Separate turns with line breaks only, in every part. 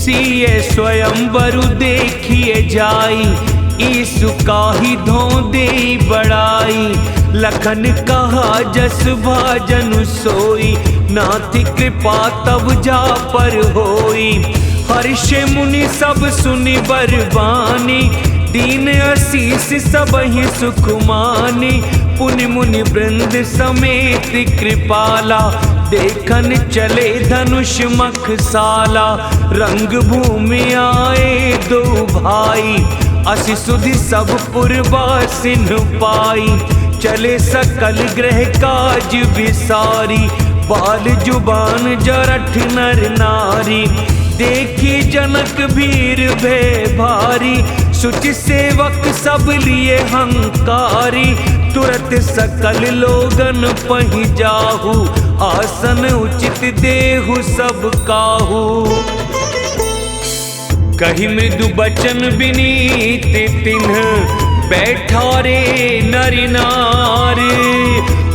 सिए स्वयंवरु देखिए जाई, ईसु काही धोंदे बड़ाई। लखन कहा जस भाजनु सोई, नाथि कृपा तब जा पर होई। हर्ष मुनि सब सुनि बरबानी, दीन आशीष सबहि सुख मानी। पुनि मुनि वृंद समेत कृपाला, देखन चले धनुष मखसाला। रंग भूमि आए दो भाई, असि सुधि सब पुरवासिन पाई। चले सकल ग्रह काज विसारी, बाल जुबान जरठ नर नारी। देखी जनक भीर भय भारी, सुचि सेवक सब लिए हंकारी। तुरत सकल लोगन पहि जाहु, आसन उचित देहु सब काहू। कही मृदु बचन विनीत तिन्ह, बैठा रे नरि नारी।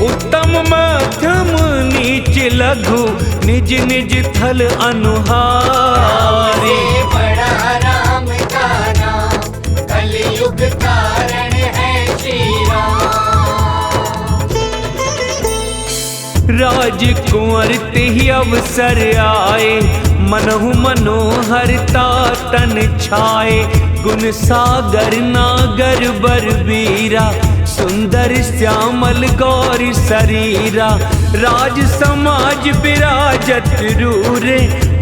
उत्तम मध्यम नीच लघु, निज निज थल अनुहारी।
बड़ा राम का नाम, कलयुग कारण है श्री राम।
राजकुंवर तेहि अवसर आए, मनहु मनोहरता तन छाए। गुण सागर नागर बरबीरा, सुंदर श्यामल गौरी शरीरा। राज समाज विराजत रूरे,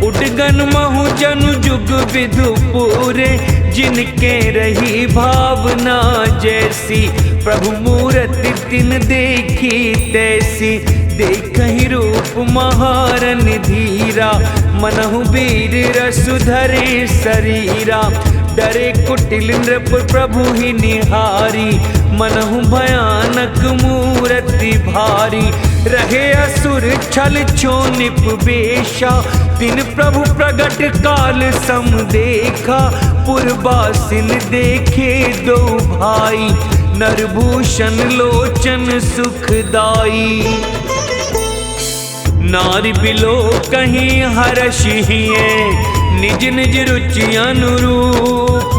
उडगन महु जनु जुग विधु पूरे। जिनके रही भावना जैसी, प्रभु मूरति तिन देखी तैसी। देखहि रूप महारन धीरा, मनहु वीर रसु धरे शरीरा। डरे कुटिल नृप प्रभु ही निहारी, मनहु भयानक मूरति भारी। रहे असुर छल छोनिप बेशा, तिन प्रभु प्रगट काल सम देखा। पुरबासिन देखे दो भाई, नरभूषण लोचन सुखदाई। नारी बिलो कहीं हर्षिए, निज निज रुचि अनुरूप।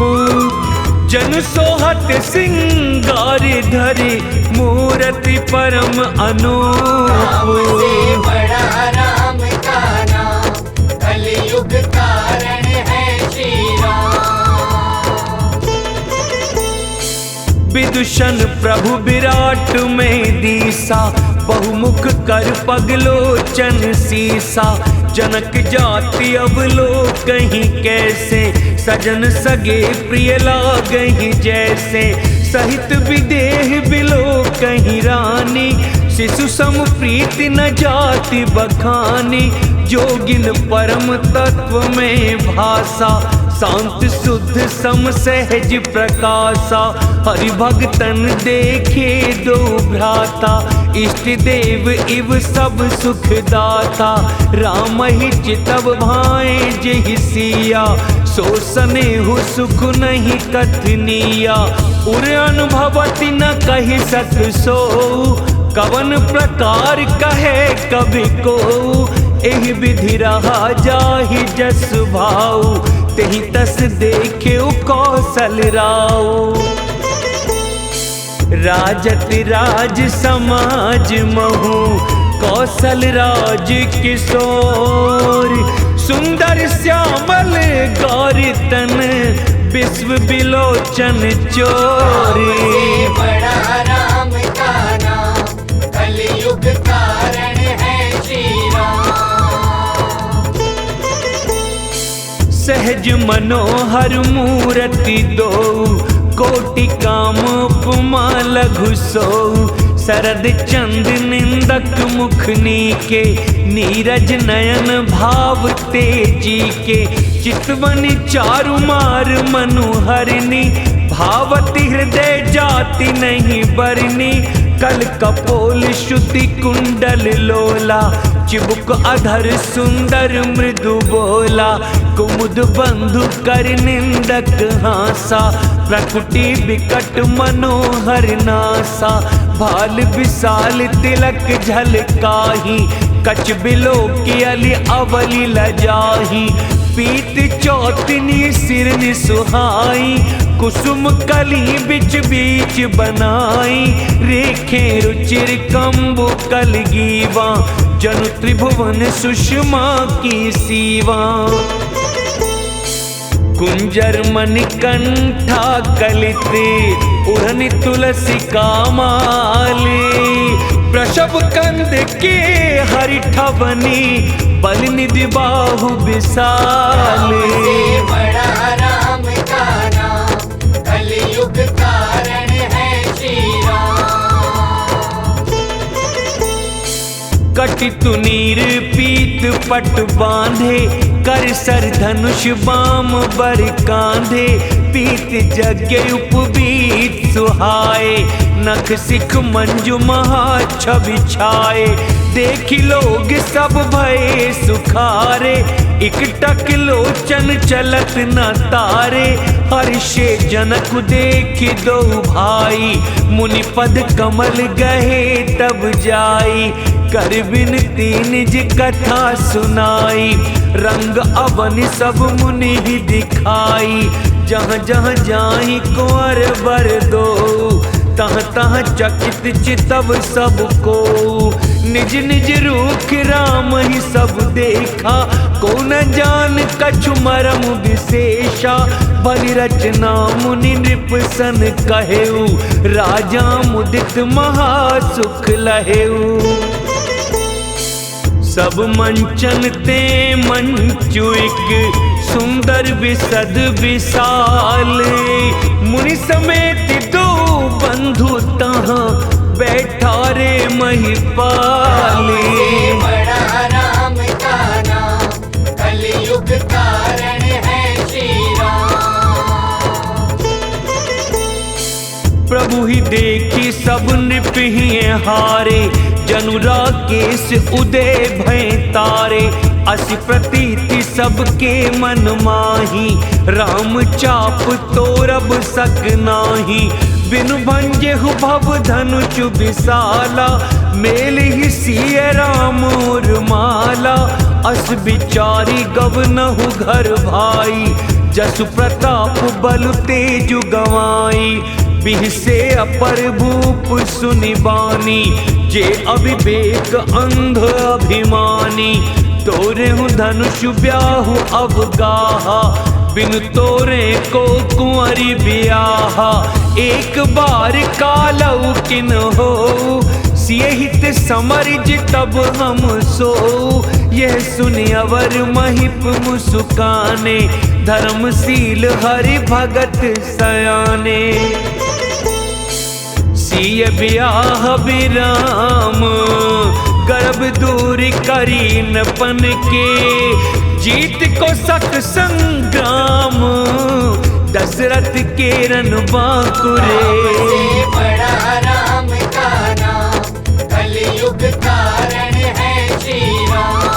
जन सोहत सिंगार धरि, मूरति परम अनूप।
से बड़ा राम का नाम, कलयुग कारण है श्री राम।
विदुषण प्रभु विराट में दीसा, बहुमुख कर पगलोचन सीसा। जनक जाति अवलोकहि कैसे, सजन सगे प्रिय लागहि जैसे। सहित विदेह बिलोकहि रानी, शिशु सम प्रीति न जाति बखानी। जोगिन परम तत्व में भासा, शांत शुद्ध सम सहज प्रकाशा। हरि भगतन देखे दो भ्राता, इष्ट देव इव सब सुख दाता। राम ही चितव भाए जेहि सिया, सो स्नेहु सुख नहीं कथनिया। उर अनुभवति न कहि सत सो, कवन प्रकार कहे कवि को। एहि विधि रहा जाहि जस भाऊ, तेहि तस देखे कौशल राऊ। राजत राज समाज महु, कौशल राज किशोर। सुंदर श्यामल गौरी तन, विश्व बिलोचन चोरी।
बड़ा राम का नाम, कलयुग कारण है श्री राम।
सहज मनोहर मूरति दो, कोटि काम उपमा लघु सो। शरद चंद निंदक मुखनी के, नीरज नयन भाव तेजी के। चितवनी चारु मार मनुहरिणी, भावती हृदय जाति नहीं बरनी। कल कपोल श्रुति कुंडल लोला, चिबुक अधर सुंदर मृदु बोला। कुमुद बंधु कर निंदक हासा, प्रकुटि विकट मनोहर नासा। भाल विशाल तिलक झलकाही, कच बिलो की अली अवली लजाही। पीत चौ सिरनि सुहाई, कुसुम कली बिच बीच बनाई, रेखे रुचिर कंबु कलगीवा, जनु त्रिभुवन सुषमा की सीवा। कुंजर मणिकंठा कलिते, उड़नी तुलसी का माले, प्रसव कंद के हरिठवनी, बल निधि बाहु विशाले।
से बड़ा राम का नाम, कलयुग कारण है श्री राम।
कटितु नीर पीत पट बांधे, कर सर धनुष बाम बर कांधे, पीत यज्ञ उपवीत सुहाए, नख सिख मंजु महा छवि छाए, देखी लोग सब भये सुखारे, इकटक लोचन चलत न तारे, हर्षे जनक देखि दो भाई, मुनि पद कमल गहे तब जाई, कर बिनती निज कथा सुनाई, रंग अवन सब मुनि ही दिखाई, जहाँ जहाँ जाहि कुंवर बर दो, तहाँ तहाँ चकित चितव सबको, निज निज रूख राम ही सब देखा, को न जान कछु मरम विशेषा, बलि रचना मुनि नृप सन कहेऊ, राजा मुदित महासुख लहेऊ। सब मंचन ते मंचु एक, सुंदर विसद विशाल, मुनि समेत दो बंधु तहाँ, बैठा रे महिपाले।
से बड़ा राम का नाम, कलयुग कारण है श्री राम।
प्रभु ही देखी सब नृप ही हारे, जनु राकेश उदय भय तारे, असि प्रतीति सबके मन माही, राम चाप तोरब सक नाही, बिनु भंजेहु भव धनुष विशाला, मेल ही सिय राम और माला, अस विचारी गवनहु घर भाई, जसु प्रताप बल तेजु गवाई, बिहसे अपर भूप सुनि बानी, जे अविवेक अंध अभिमानी, तोरे हूँ धनुष ब्याहु अवगाहा, बिनु तोरे को कुंवरी ब्याहा, एक बार कालऊ किन हो, सिय हित समरिज तब हम सो, यह सुनि अवर महिप मुसुकाने, धर्मशील हरि भगत सयाने। सिय ब्याह विराम, गर्भ दूर करी नपन के, जीत को सक संग्राम, दशरथ के रन बांकुरे।
से बड़ा राम का नाम, कलयुग कारण है श्री राम।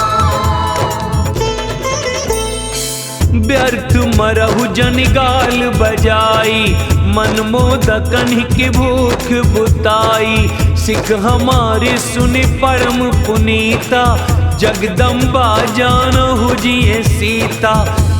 व्यर्थ मरहु जन गाल बजाई, मन मोदकन की भूख बुताई, सिख हमारे सुनि परम पुनीता, जगदम्बा जानहु जिये सीता,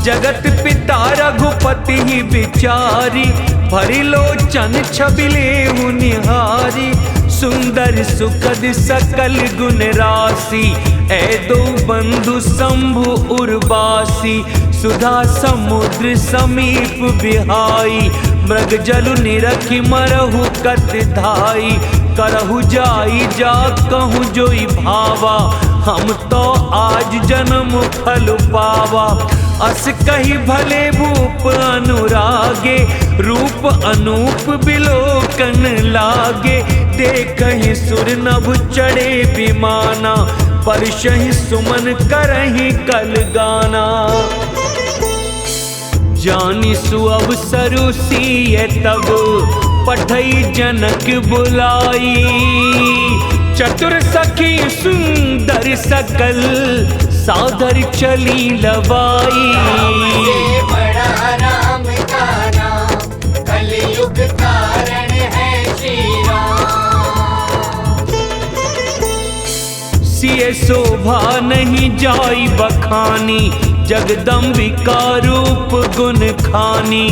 जगत पिता रघुपति ही विचारी, भरी लोचन छबिलेहु निहारी, सुंदर सुखद सकल गुण राशि, ए दो बंधु शंभु उर्वासी, सुधा समुद्र समीप बिहाई, मृग जलु निरखि मरहु कत धाई, करहु जाई जा कहूँ जोई भावा, हम तो आज जन्म फल पावा, अस कही भले भूप अनुरागे, रूप अनूप बिलोकन लागे, देखहि सुर नभ चढ़े विमाना, परशहि सुमन करहि कल गाना। जानि सुअवसरु सिय तब, पठई जनक बुलाई, चतुर सखी सुंदर सकल, सादर चली लवाई।
से बड़ा राम का नाम, कलयुग कारण है श्री राम।
सिय शोभा नहीं जाई बखानी, जगदम्बिका रूप गुण खानी,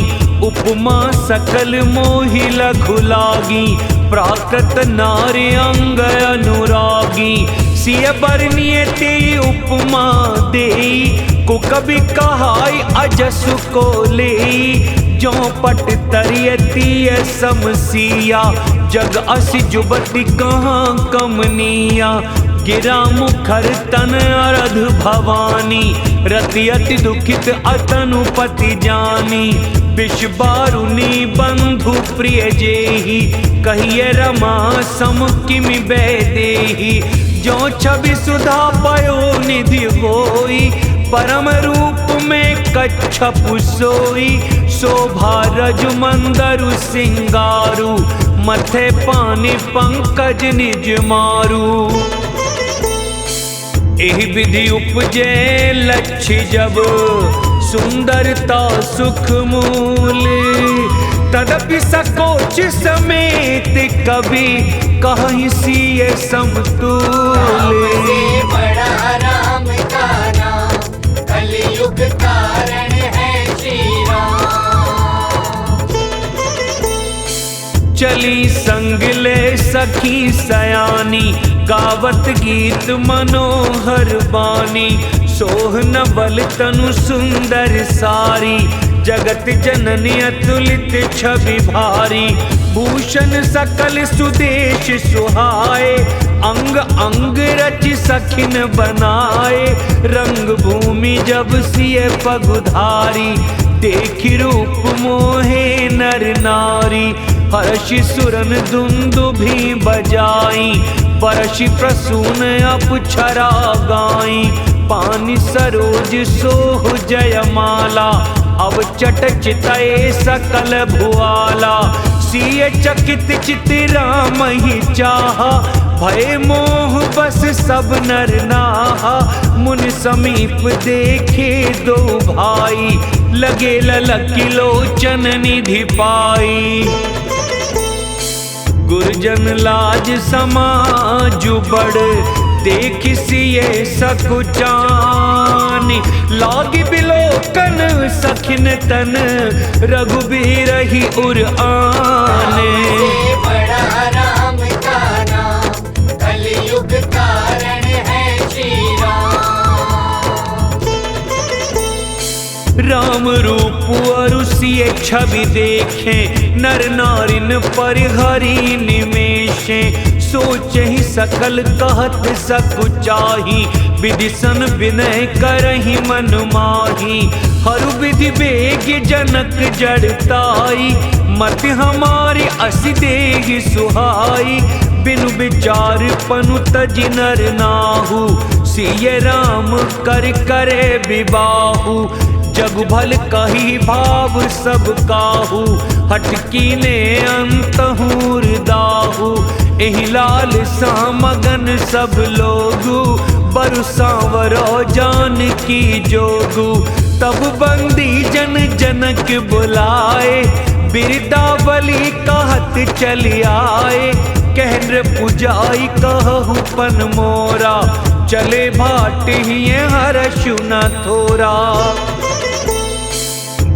उपमा सकल मोहि लघु लागी, प्राकृत नारी अंग अनुरागी, सिय बरनिये ते उपमा देई, को कभी कहाई अजसु को लेई, जो पट तरियती समसिया, जग असि जुबती कहाँ कमनिया, गिरा मुखर तन अरध भवानी, रति अति दुखित अतनुपति जानी, विष बारुनी बंधु प्रिय जेहि, कहिए रमा सम किमि बैदेहि, जो छवि सुधा पयो निधि होई, परम रूप में कच्छप सोई, शोभा रजु मंदरु सिंगारू, मथे पानी पंकज निज मारू। एहि विधि उपजे लक्ष्य जब, सुंदरता सुख मूल, तदपि सकोच समेत कवि, कहीं सिय समतुल।
से बड़ा राम का नाम, कलयुग कारण है श्री राम।
चली संग ले सखी सयानी, गावत गीत मनोहर बानी, सोहन बल तनु सुंदर सारी, जगत जननी अतुलित छवि भारी, भूषण सकल सुदेश सुहाए, अंग अंग रच सखिन बनाए, रंग भूमि जब सिय पगुधारी, देखि रूप मोहे नर नारी, हर्षि सुरन दुंदुभि बजाई, बरषि प्रसून अप्सरा गाई, पानी सरोज सोह जयमाला, अब चट चितये सकल भुआला, सिय चकित चित राम ही चाहा, भय मोह बस सब नर नाहा, मुन समीप देखे दो भाई, लगे ललकी लोचन निधि पाई। गुरजन लाज समाजु बड़, देख सिय सकुचानी, लागी बिलोकन सखिन तन, रघुबीर ही उर आने।
से बड़ा राम का नाम, कलयुग कारण है श्री राम।
राम रूप अरु सिय छवि देखे, नर नारिन परिहरि निमेषे, सोचे ही सकल कहत सकुचाही, विदिशन विनय करहि मन माही, हरु विधि बेग जनक जड़ताई, मत हमारी असि देहि सुहाई, बिनु विचार पनु तजि नर नाहु, सिय राम कर करे विबाहु, जग भल कही भाव सब काहू, हटकी ने अंतहूर दाहू, एहि लाल सा मगन सब लोगू, बरु सांवरो जानकी जोगू, तब बंदी जन जनक बुलाए, बिरदावली कहत चली आए, कहन पुजाई कहु पन मोरा, चले भाट ही हर्षु न थोरा।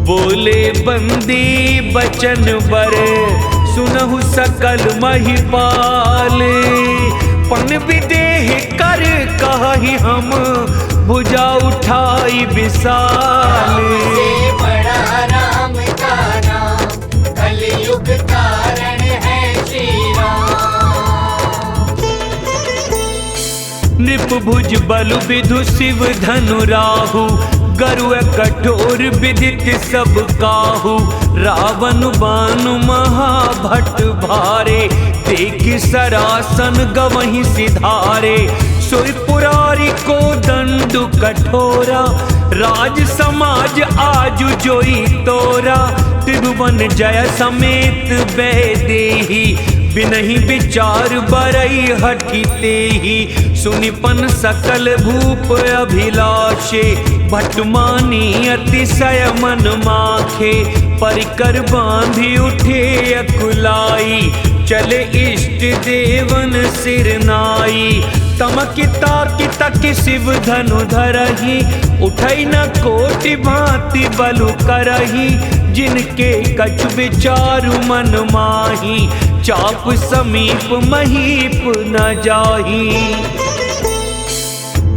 बोले बंदी बचन बर, सुनहु सकल महिपाल, पन विदेह कर कहि हम, भुजा उठाई विशाल।
से बड़ा राम का नाम, कलयुग कारण है श्री राम।
नृप भुज बल विधु शिव धनु राहु, गरुड़ कठोर विदित सब काहू, रावण बानु महाभट भारे, देख सरासन गवहि सिधारे, सुरपुरारी को दंडु कठोरा, राज समाज आजु जोई तोरा, त्रिभुवन जय समेत बैदेही, बिनहि विचार बरई हठि तेहि, सुनिपन सकल भूप अभिलाषे, भटमानी अतिशय मन माखे, परिकर बांधी उठे अकुलाई, चले इष्ट देवन सिर नाई। तमकिता की तक शिव धनु धरही, उठई न कोटि भांति बलु करही। जिनके कछु विचारु मन माही, चाप समीप महीप न जाही।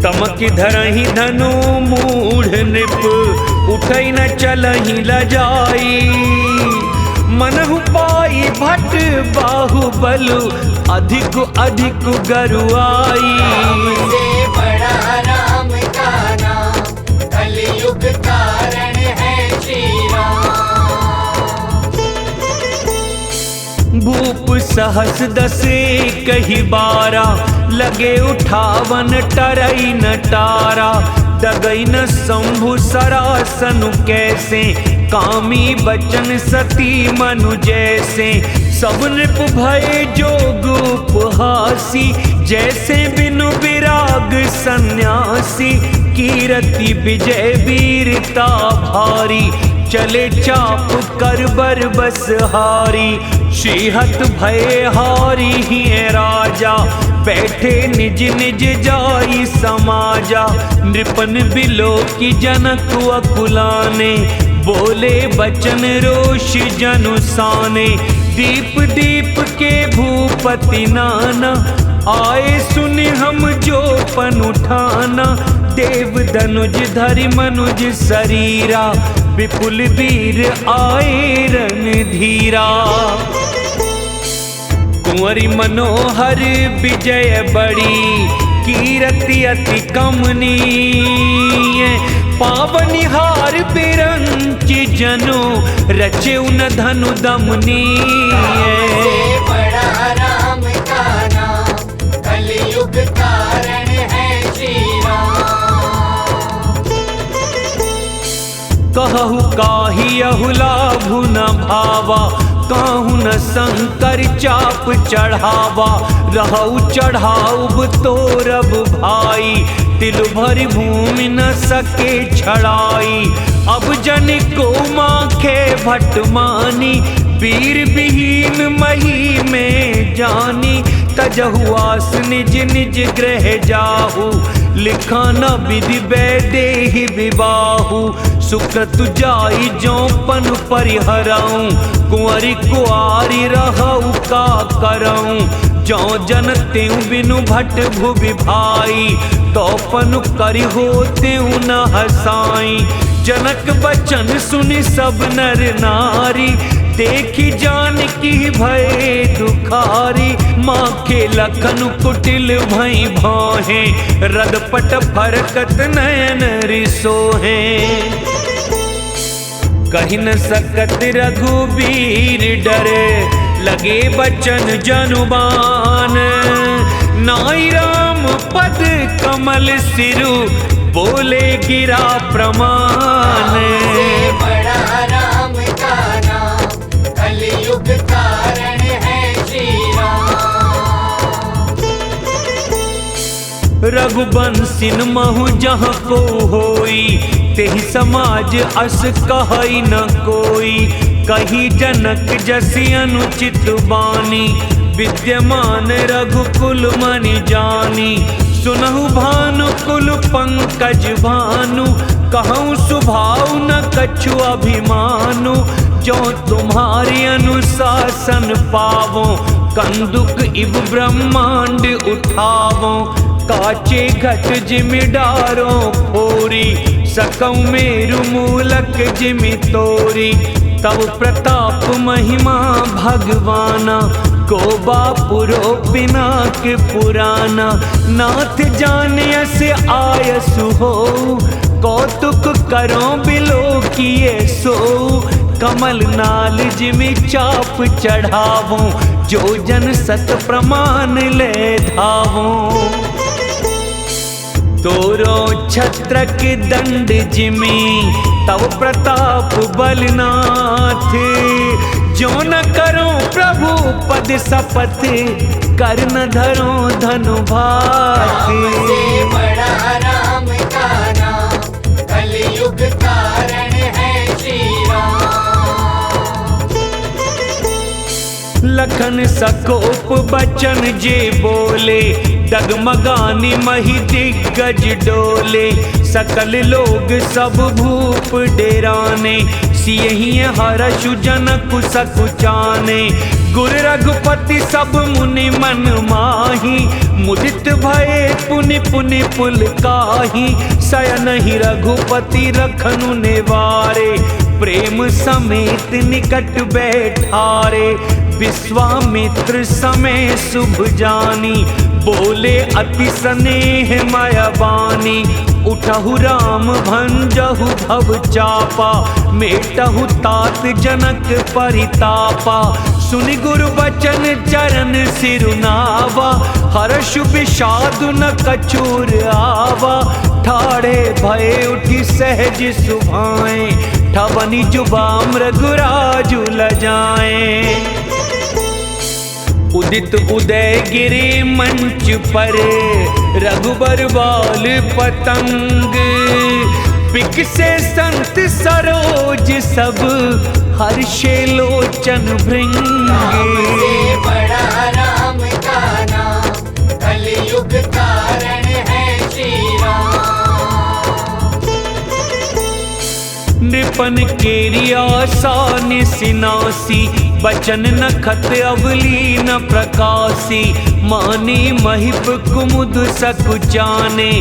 तमक धरही धनु मूढ़ नृप, उठई न चलही लजाई। मनहु पाई भट बाहुबलु, अधिक अधिक गरुआई।
से बड़ा राम का नाम, कलयुग कारण है श्री राम।
भूप सहस दसे कही बारा, लगे उठावन टरई न टारा। दगई न शंभु सरासनु कैसे, कामी बचन सती मनु जैसे। सब नृप भय जोग उपहासी, जैसे बिनु विराग सन्यासी। कीरति विजय वीरता भारी, चले चाप कर बर बस हारी। श्रीहत भय हारी ही राजा, बैठे निज निज जाई समाजा। नृपन बिलो की जनक अकुलाने, बोले बचन रोष जनु साने। दीप दीप के भूपति नाना, आए सुनि हम जो पन उठाना। देव धनुज धरि मनुज शरीरा, विपुल वीर आए रणधीरा। कुंवरी मनोहर विजय बड़ी, कीरति अति कमनीय। पावनिहार बिरंचि जनु, रचे उन धनु दमनीय।
से बड़ा राम का नाम, कलयुग कारण है श्री राम।
कहु काही अहुलाभु न भावा, काहू न शंकर चाप चढ़ावा। रहु चढ़ाऊब तोरब भाई, तिल भरी भूमि न सके छड़ाई। अब जन को माखे भट मानी, वीर विहीन मही में जानी। तजहु आस निज निज गृह जाहु, लिखा न विधि वैदेहि विवाहु। सुकृत जाई जो पन परिहराऊं, कुंवरी कुआरी रहु का कराऊं। जो जन त्यों बिनु भट भुवि भाई, तो पन करि हो त्यों न हसाई। जनक बचन सुनि सब नर नारी, देखी जानकी भय दुखारी। माखे लखन कुटिल भई भाहे, रदपट फरकत नयन रिसोहे। कहि न सकत रघुबीर डरे, लगे बचन जनुबान। नाई राम पद कमल सिरु, बोले गिरा प्रमाण।
से बड़ा राम का नाम, कलयुग कारण है श्री राम।
रघुबंसिन महु जहाँ को होई, तेहि समाज अस कहई न कोई। कही जनक जसि अनुचित बानी, विद्यमान रघुकुल मनि जानी। सुनहु भानुकुल पंकज भानु, कहूँ सुभाव न कछु अभिमानु। जो तुम्हारी अनुशासन पावो, कंदुक इव ब्रह्मांड उठावो। काचे घट जिमि डारो फोरी, सकौ मेरु मूलक जिमि तोरी। तब प्रताप महिमा भगवाना, को बापुरो पिनाक पुराना। नाथ जानियस आयसु हो, कौतुक करो बिलो किए सो। कमल नाल जिमि चाप चढ़ावो, जो जन सत प्रमाण ले धावो। तोरो छत्रक दंड जिमि, तव प्रताप बलनाथ। जो न करो प्रभु पद शपथ, कर न धरो धनु भाथ।
से बड़ा राम का नाम, कलयुग कारण है श्री राम।
लखन सकोप बचन जे बोले, डगमगानी मही दिग्गज डोले। सकल लोग सब भूप डेराने, सियहि हर्षु जनक सकुचाने। गुर रघुपति सब मुनि मन माही, मुदित भये पुनि पुनि पुल काही। शयन ही रघुपति रखनु निवारे, प्रेम समेत निकट बैठारे। विश्वामित्र समय शुभ जानी, बोले अति स्नेह मय बानी। उठहु राम भंजहु भव चापा, मेटहु तात जनक परितापा। सुनि गुरु बचन चरण सिरुनावा, हर्षु विषादु न कछुर आवा। ठाड़े भय उठी सहज सुभाएं, ठवनि जुबा मृगराजु लजाएं। उदित उदय गिरे मंच पर, रघुबर बाल पतंग। बिकसे संत सरोज सब, हर्षे लोचन भृंग।
राम से बड़ा राम का नाम, कलयुग कारण है श्री राम।
नृपन केरिया आसान सिनासी, बचन नखत अवली न प्रकाशी। माने महिप कुमुद सकुचाने,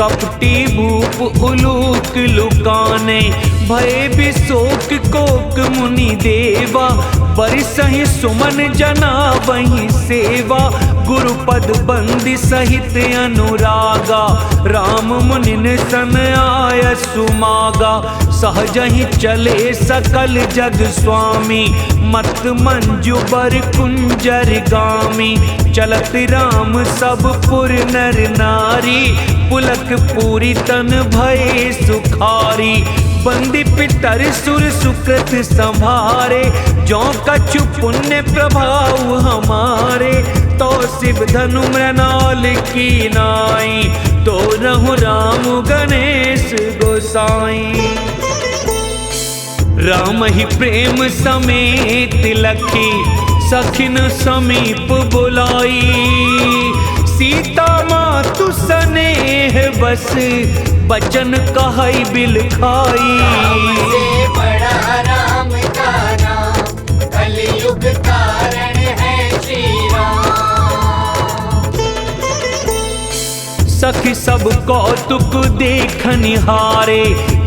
कपटी भूप उलूक लुकाने। भय विशोक कोक मुनि देवा, बरिसहि सुमन जना वही सेवा। गुरुपद बंदी सहित अनुरागा, राम मुनिन सन आय सुमागा। सहज ही चले सकल जग स्वामी, मत मंजु बर कुंजर गामी। चलत राम सब पुर नर नारी, पुलक पूरी तन भय सुखारी। बंदी पितर सुर सुकृत संभारे, जो कछु पुण्य प्रभाव हमारे। तो शिव धनु मृणाल की नाई, तो रहु राम गणेश गोसाई। राम ही प्रेम समेत लखी, सखिन समीप बुलाई। सीता मातु स्नेह बस, बचन कहई बिल खाई।
राम से बड़ा राम का नाम, कलयुग कारण है श्री राम।
सखी सब कौतुक देख निहारे,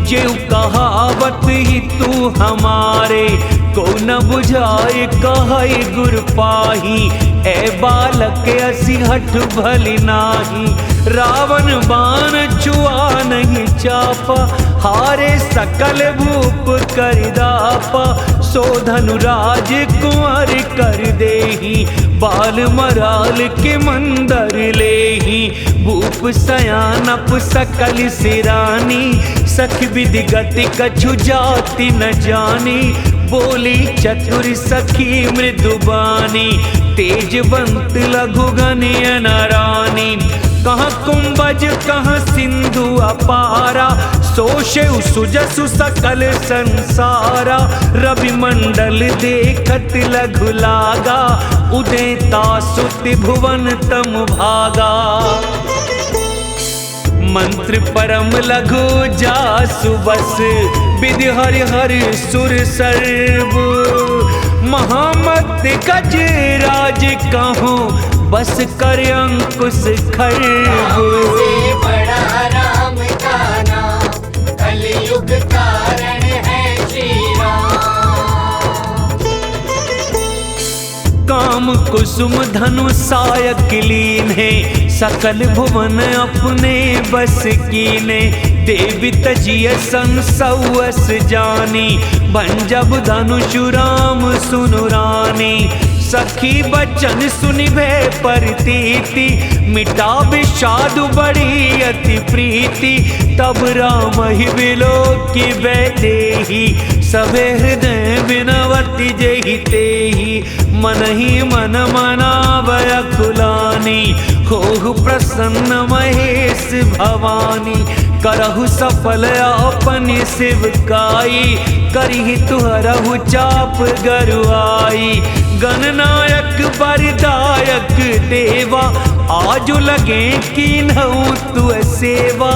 जेऊ कहावत ही तू हमारे। को न बुझाए कहई गुर पाही, ए बालक असी हठ भली नाही। रावण बाण छुआ नहीं चापा, हारे सकल भूप कर दापा। सो धनुराज कुंवर कर देही, बाल मराल के मंदर लेही। भूप सयानप सकल सिरानी, सख विधि गति कछु जाति न जानी। बोली चतुर सखी मृदुबानी, तेजवंत लघु गनियन रानी। कहाँ कुंभज कहाँ सिंधु अपारा, सोशेउ सुजसु सकल संसारा। रवि मंडल देखत लघु लागा, उदेता सुति भुवन तम भागा। मंत्र परम लघु जासु बस, विधि हरि हरि सुर सर्व। महामत गज राज कहूँ, बस कर अंकुश खर्व।
राम से बड़ा राम का नाम, कलयुग कारण है श्री राम।
काम कुसुम धनु सायक लीन है, सकल भुवन अपने बस कीने। देवी तजिय संसवस जानी, भंजब धनुषु राम सुनु रानी। सखी बचन सुनि भय परतीति, मिटा विषादु बड़ी अति प्रीति। तब राम ही बिलो की बैठेही, सबे हृदय बिनवती जेहि तेहि। मन ही मन मनावय खुलानी, होहु प्रसन्न महेश भवानी। करहु सफल अपनि सेवकाई, करिहि तुहरहु चाप गरुआई। गणनायक जनक बरदायक देवा, आज लगे कीन्हऊ तु सेवा।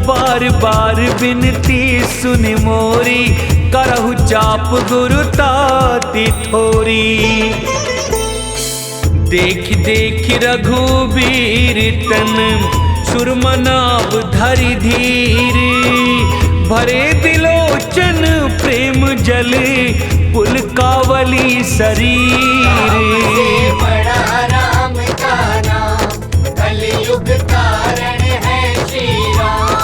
बार बार बिनती सुन मोरी, करहु चाप गुरु ताति थोरी। देख देख रघुबीर तन, सुरमनाभ धरि धीर। भरे दिलोचन प्रेम जल, पुलकावली शरीर।
बड़ा राम का नाम, कलयुग कारण है श्री राम।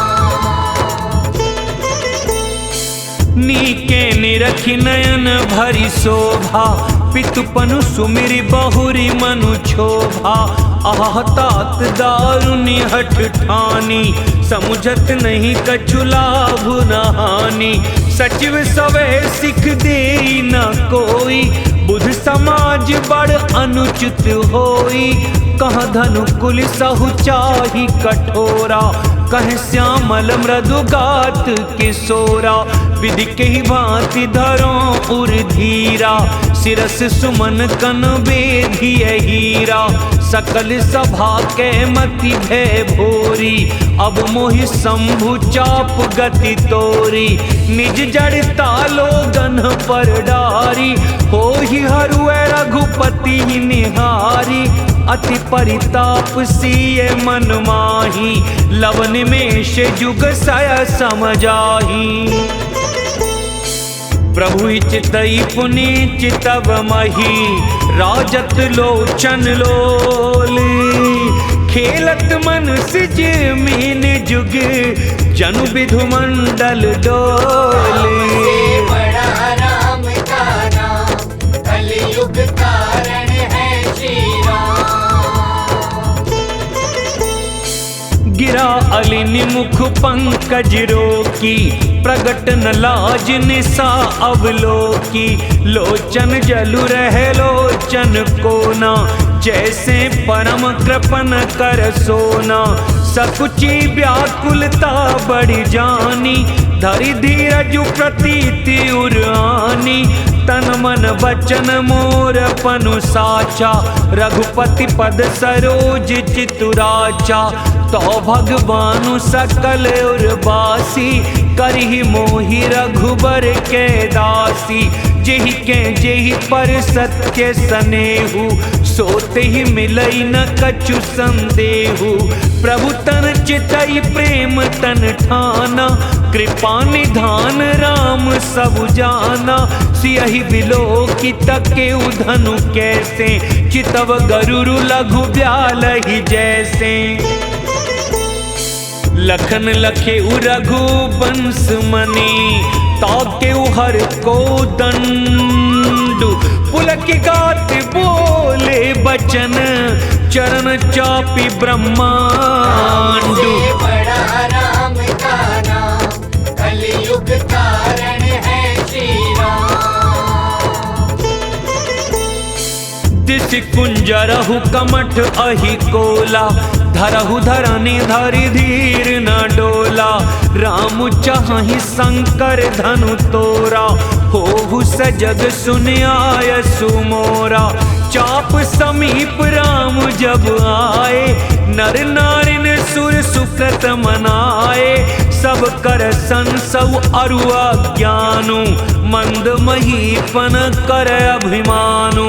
नीके निरखि नयन भरी शोभा, पितुपनु सुमिरि बहुरी मनु क्षोभा। आह तात दारुनि हठ ठानी, समुझत नहीं कछु लाभ न हानि। सचिव सवे सिख देई न कोई, बुध समाज बड़ अनुचित होई। कह धनु कुल सहु चाही कठोरा, कह श्यामल मृदु गात किशोरा। विधि के ही भांति धरो उर धीरा, सिरस सुमन कन बेधिय हीरा। सकल सभा के मति भय भोरी, अब मोहि शंभु चाप गति तोरी। निज जड़ता लोगन पर डारी, होहि हरुए रघुपति निहारी। अति परिताप सिय मन माही, लवन में से जुग सय समझाही। प्रभु चितई पुनि चितव मही, राजत लोचन लोल। खेलत मन सिज मीन जुग, जनु विधु मंडल डोल।
बड़ा राम का नाम, कलयुग कारण है श्री राम।
गिरा अलिनि मुख पंकज रोकी, प्रगट न लाज निसा अवलोकी। लोचन जलु रह लोचन कोना, जैसे परम कृपन कर सोना। सकुची व्याकुलता बढ़ी जानी, धरि धीरजु प्रतीति उरानी। तन मन वचन मोर पनु साचा, रघुपति पद सरोज चितुराचा। तो भगवानु सकल उर्वासी, करहि मोहि रघुबर के दासी। जेहि के जेहि पर सत्य सनेहु, सोते ही मिलई न कछु संदेहु। प्रभु तन चितई प्रेम तन ठाना, कृपा निधान राम सब जाना। सियहि बिलोकी तके उधनु कैसे, चितव गरुरु लघु ब्यालहि जैसे। लखन लखे रघु बंस मनी, ताके हर को दंडु। पुलक गात बोले बचन, चरण चापी ब्रह्मांडु।
बड़ा राम का नाम, कलयुग कारण है श्री राम।
दिस कुंजरहु कमठ अहि कोला, धरहु धरनी धरि धीर न डोला। राम चाहि शंकर धनु तोरा, होहु सजग सुन आय सुमोरा। चाप समीप राम जब आए, नर नारिन सुर सुकृत मनाए। सब कर संसौ अरु अज्ञानु, मंद महीपन कर अभिमानु।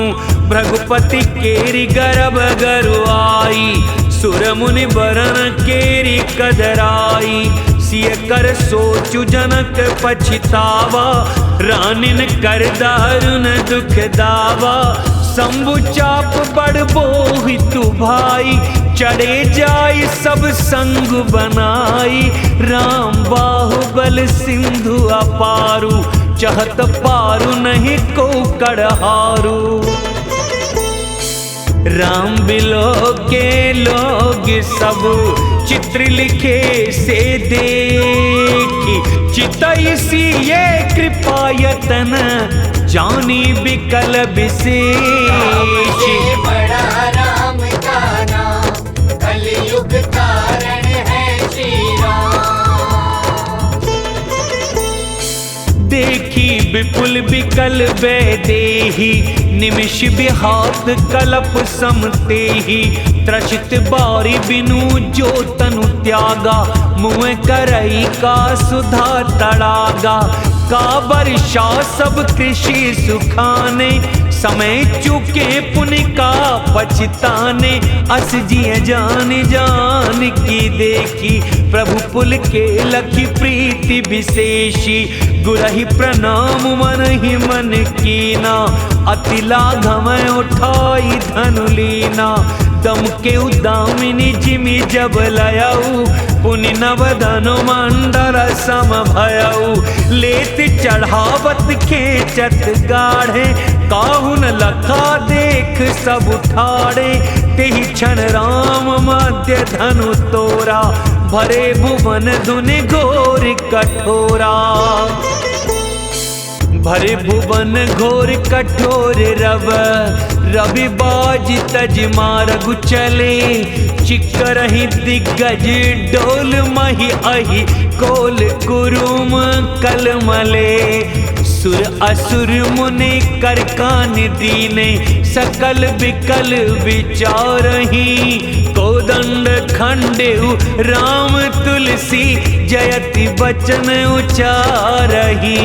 भृगुपति केरि गर्भ गरु आई, सुर मुनि बरन केरी कदराई। सिय कर सोचु जनक पछतावा, रानिन कर दारुन दुख दावा। शंभु चाप बड़ बोहितु भाई, चढ़े जाय सब संग बनाई। राम बाहुबल सिंधु अपारू, चहत पारू नहीं को कड़हारू। राम बिलो के लोग सब, चित्र लिखे से देखी। चितई सी ये कृपा यतन, जानी बिकल विशेष।
बड़ा राम का नाम, कलयुग कारण है श्री राम।
देख देखी विपुल विकल वैदेही, निमिष बिहात कलप समते ही। त्रसित बारी बिनु जो तनु त्यागा, मुँह करई का सुधा तड़ागा। का वर्षा सब कृषि सुखाने, समय चुके पुण्य का पछताने। अस जिय जान जान की देखी, प्रभु पुल के लखी प्रीति विशेषी। गुरहि प्रणाम मन ही मन कीना, अति लाघव उठाई धनु लीना। दम के उदामिनी जिमि जब लयऊ, पुनि नवदनु मंडल सम भयऊ। लेत चढ़ावत खेचत गाढ़े, काहुन लखा देख सब उठाड़े। तेहि क्षण राम मध्य धनु तोरा, भरे भुवन धुनि घोर कठोरा। भरे भुवन घोर कठोर रव, रवि बाज तज मारगु चले। चिकरहि दिग्गज डोल मही अहि, कोल कुरुम कलमले। सुर असुर मुनि कर कान दीने, सकल विकल विचारहि। कोदंड खंडेउ राम तुलसी, जयति बचन उचारहि।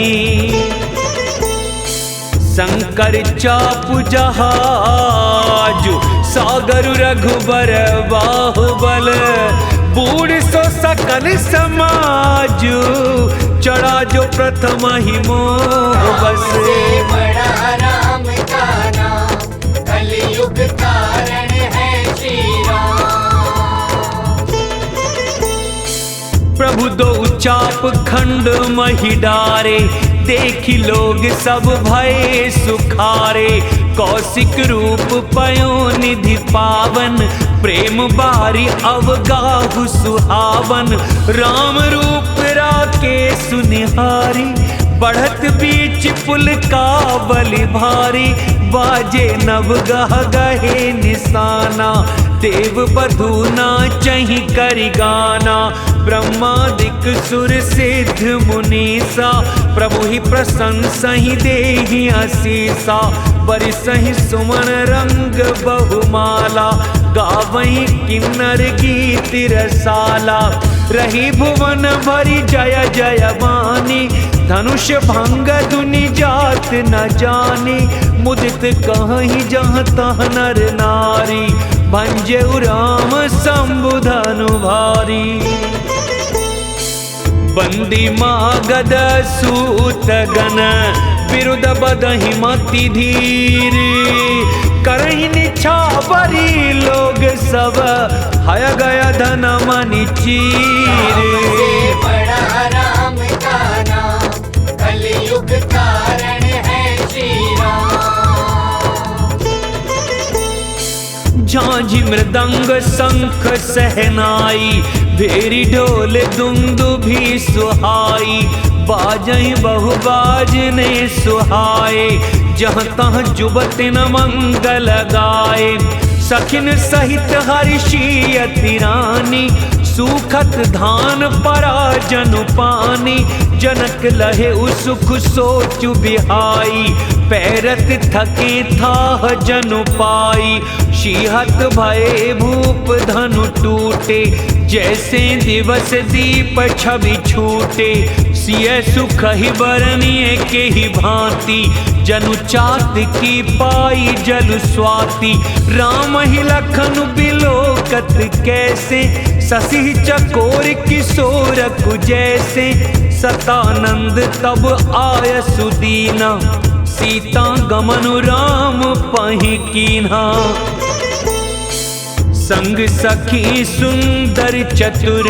शंकर चापु जहाजु, सागर रघुबर बाहुबल। बूढ़ सो सकल समाजु, चढ़ा जो प्रथम ही मोह बस।
बड़ा राम का नाम, कलयुग कारण है श्री राम।
प्रभु दो चाप खंड मही डारे, देखी लोग सब भय सुखारे। कौशिक रूप पयो निधि पावन, प्रेम बारी अवगाहु सुहावन। राम रूप राके सुनिहारी, बढ़त बीच पुल का बलि भारी। बाजे नव गह गहे निशाना, देव बधू नाचहि करि गाना। ब्रह्मादिक सुर सिद्ध मुनीसा, प्रभु ही प्रशंसहि देहि आशीषा। बरिसहि सुमन रंग बहुमाला, गावहि किन्नर गीत रसाला। रही भुवन भरी जय जय वाणी, धनुष भंग दुनि जात न जानी। मुदित कहीं जहाँ तह नर नारी, भंजऊ राम संबुधनु भारी। बंदी मागध सूत गण, विरुद्ध बदहि मति धीर। करहि निछावरी लोग सब, हय गया धन मनि चीर।
बड़ा राम का नाम, कलयुग कारण है श्री राम।
झांझी मृदंग शंख सहनाई, भेरी ढोल दुंदुभि सुहाई। बाजहि बहु बाजने सुहाए, जहाँ तहाँ जुबत न मंगल गाए। सखिन सहित हर्षि अति रानी, सुखत धान परा जनु पानी। जनक लहे सुख सोचु बिहाई, पैरत थके थाह जनु पाई। शिहत भये भूप धनु टूटे, जैसे दिवस दीप छवि छूटे। सिय सुख ही बरनिए के ही भांति, जनु चात की पाई जल स्वाति। राम ही लखन बिलोकत कैसे, शशि चकोर किशोर जैसे। सतानंद तब आय सुदीना, सीता गमन राम पहि कीन्हा। संग सखी सुंदर चतुर,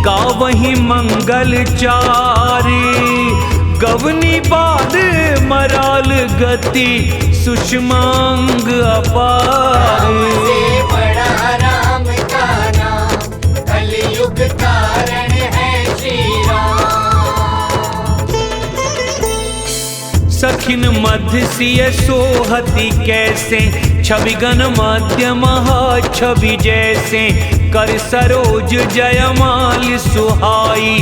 गावहि मंगल चारी। गवनी बाद मराल गति, सुषमांग अपार।
बड़ा राम का नाम, कलयुग कारण है श्री राम।
सखिन मध्य सिय सोहति कैसे, छवि गण मध्य महा छवि जैसे। कर सरोज जयमाल सुहाई,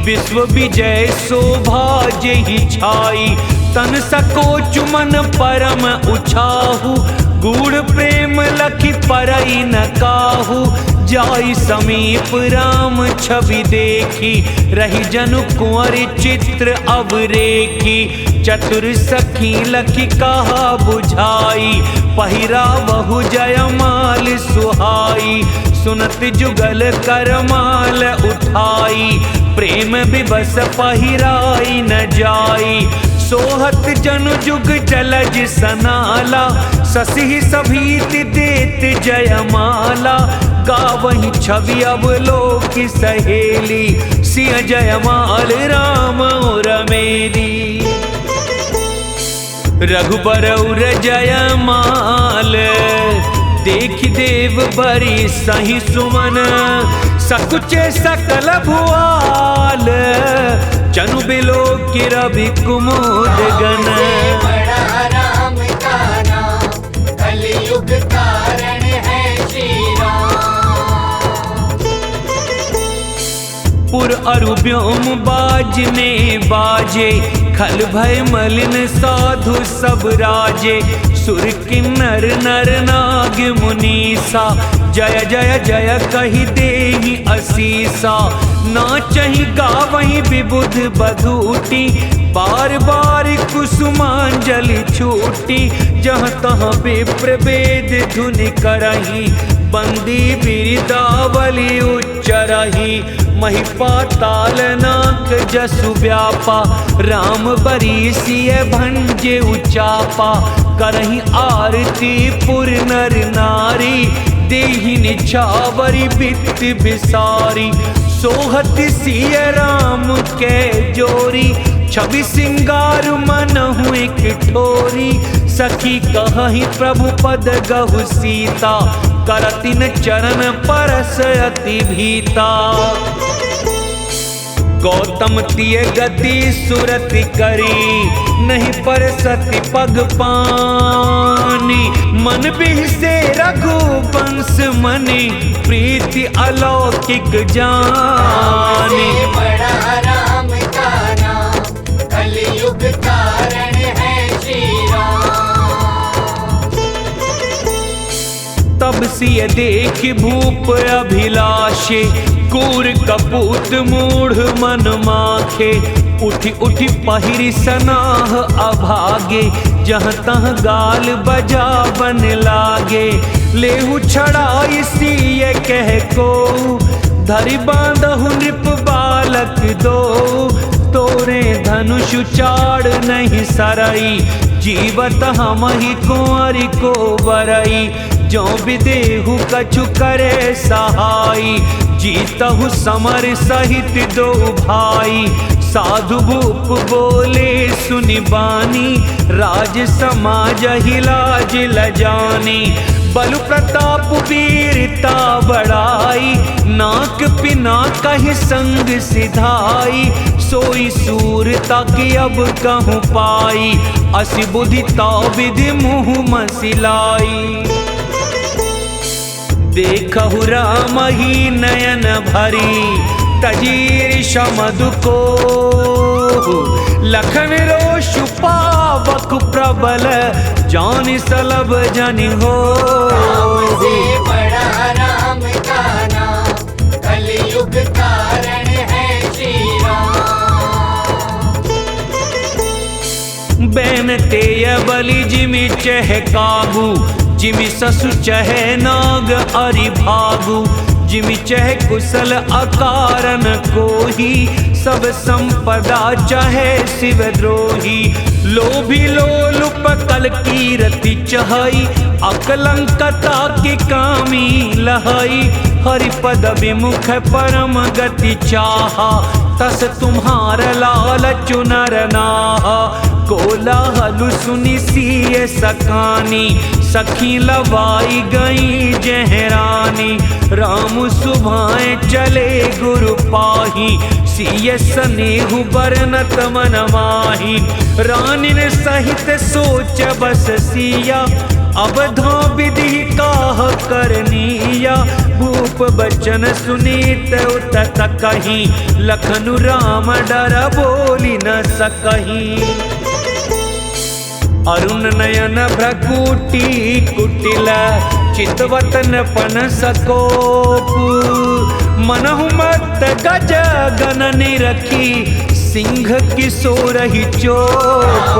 विश्व विजय शोभा जेहि छाई। तन सकोच मन परम उछाहु, गूढ़ प्रेम लखि परई न काहू। जाई समीप राम छवि देखी, रही जनु कुंवर चित्र अवरेखी। चतुर सखी लखि कहा बुझाई, पहिरा बहु जयमाल सुहाई। सुनत जुगल करमाल उठाई, प्रेम विवश पहिराई न जाई। सोहत जनु जुग जलज सनाला, ससी सभीत देत जयमाला। गावही छवि अवलोक सहेली, सिंह जयमाल राम और मेरी। रघुबर उर जयमाल, देख देव बरी सही सुमन। सकुचे सकल भुआल, जनु बिलो की रवि कुमुद गण।
बड़ा राम का नाम, कलयुग कारण है श्री राम।
पुर अरु व्योम बाजने बाजे, खल भय मलिन साधु सब राजे। सुर किन्नर नर नाग मुनीसा, जय जय जय कहि देहि असीसा। नाचहि गावहि विबुध बधूटी, बार बार कुसुमांजलि छूटी। जहाँ तहाँ विप्र वेद धुनि करही, बंदी बिरदावली उच्चरही। महिपाताल नाक जसु व्यापा, राम बरी सिय भंजे उचापा। करही आरती पुर नर नारी, देहि निछावरी बित बिसारी। सोहत सिय राम के जोरी, छवि सिंगार मनहु एक ठोरी। सखी कहहि प्रभु पद गहु सीता, करतिन चरण परस अति भीता। गौतम तिय गति सुरति करी, नहीं पर सति पग पानी। मन बिहसे रघुवंश मनि, प्रीति अलौकिक जानी।
बड़ा राम का नाम, कलयुग कारण है श्री राम।
तब सिय देख भूप अभिलाषे, कूर कपूत मूढ़ मन माखे। उठी उठी पहिरी सनाह अभागे, जहाँ तहाँ गाल बजावन लागे। लेहु छड़ाई सिय कह को, धरि बांधहु नृप बालक दो। तोरे धनुष चाड़ नहीं सरई, जीवत हमहि कुंवरी को बरई। जो विदेहु कछु करे सहाई, जीतहु समर सहित दो भाई। साधु भूप बोले सुनि बानी, राज समाज ही लाज लजानी। बलु प्रताप वीरता बड़ाई, नाक पिना कहि संग सिधाई। सोई सूरता की अब कहूँ पाई, असि बुद्धि ता विधि मुँह मसिलाई। देखहु राम ही नयन भरी, तजीर शमदु को। लखन रोषु पावक प्रबल, जानि सलभ जनि हो।
से बड़ा राम का नाम, कलयुग कारण है श्री राम।
बैन तेय बलि जिमि चह काबू, जिमि ससु चहे नाग अरि भागु। जिमि चह कुशल अकारन कोही, सब संपदा चाहे शिव द्रोही। लोभी लोलुप कल कीरति चहई, अकलंकता की कामी लहई। हरिपद विमुख परम गति चाहा, तस तुम्हार लालचु नर नाहा। को होला हलु सुनी सिय सकानी, सखी लवाई गई जहरानी। राम सुभाए चले गुरु पाही, सिय स्नेहु बरनत मन माही। रानी ने सहित सोच बस सिया, अब धो विधि काह करनिया। भूप बचन सुनीत उतत कहीं, लखनु राम डर बोली न सकहीं। अरुण नयन भ्रकुटी कुटिल, चितवतन पन सकोप। मनहु मत गज गन निरखी, सिंह किशोर ही चोप।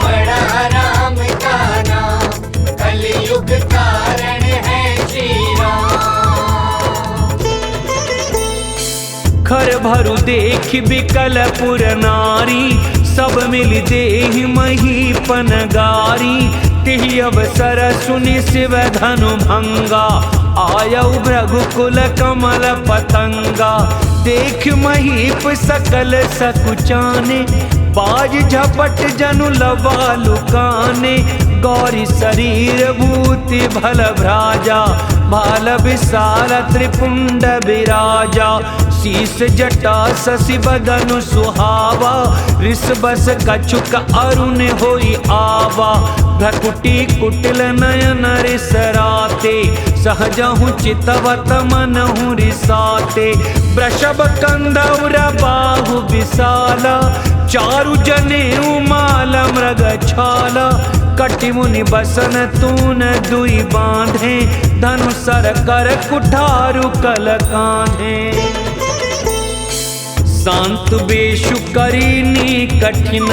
बड़ा राम का नाम, कलयुग कारण है श्री राम।
खर भरु देख बिकल पुर नारी, सब मिल देहि महीपन गारी। तिहि अवसर सुनि शिव धनु भंगा, आयउ भृगुकुल कमल पतंगा। देख महीप सकल सकुचाने, बाज झपट जनु लवा लुकाने। गौरी शरीर भूति भल भ्राजा, भाल विशाल त्रिपुंड विराजा। शीस जटा शशि बदनु सुहावा, ऋषबस कछुक अरुण होई आवा। भ्रकुटी कुटिल नयन रिसराते, सहजहु चितवत मनहु रिसाते। वृषभ कंधौर बाहु विशाला, चारु जनेऊ माल मृग छाला। कटि मुनि बसन तून दुई बांधे, धनु सर कर कुठारु कल कांधे। शांत बेशु करीनी कठिन,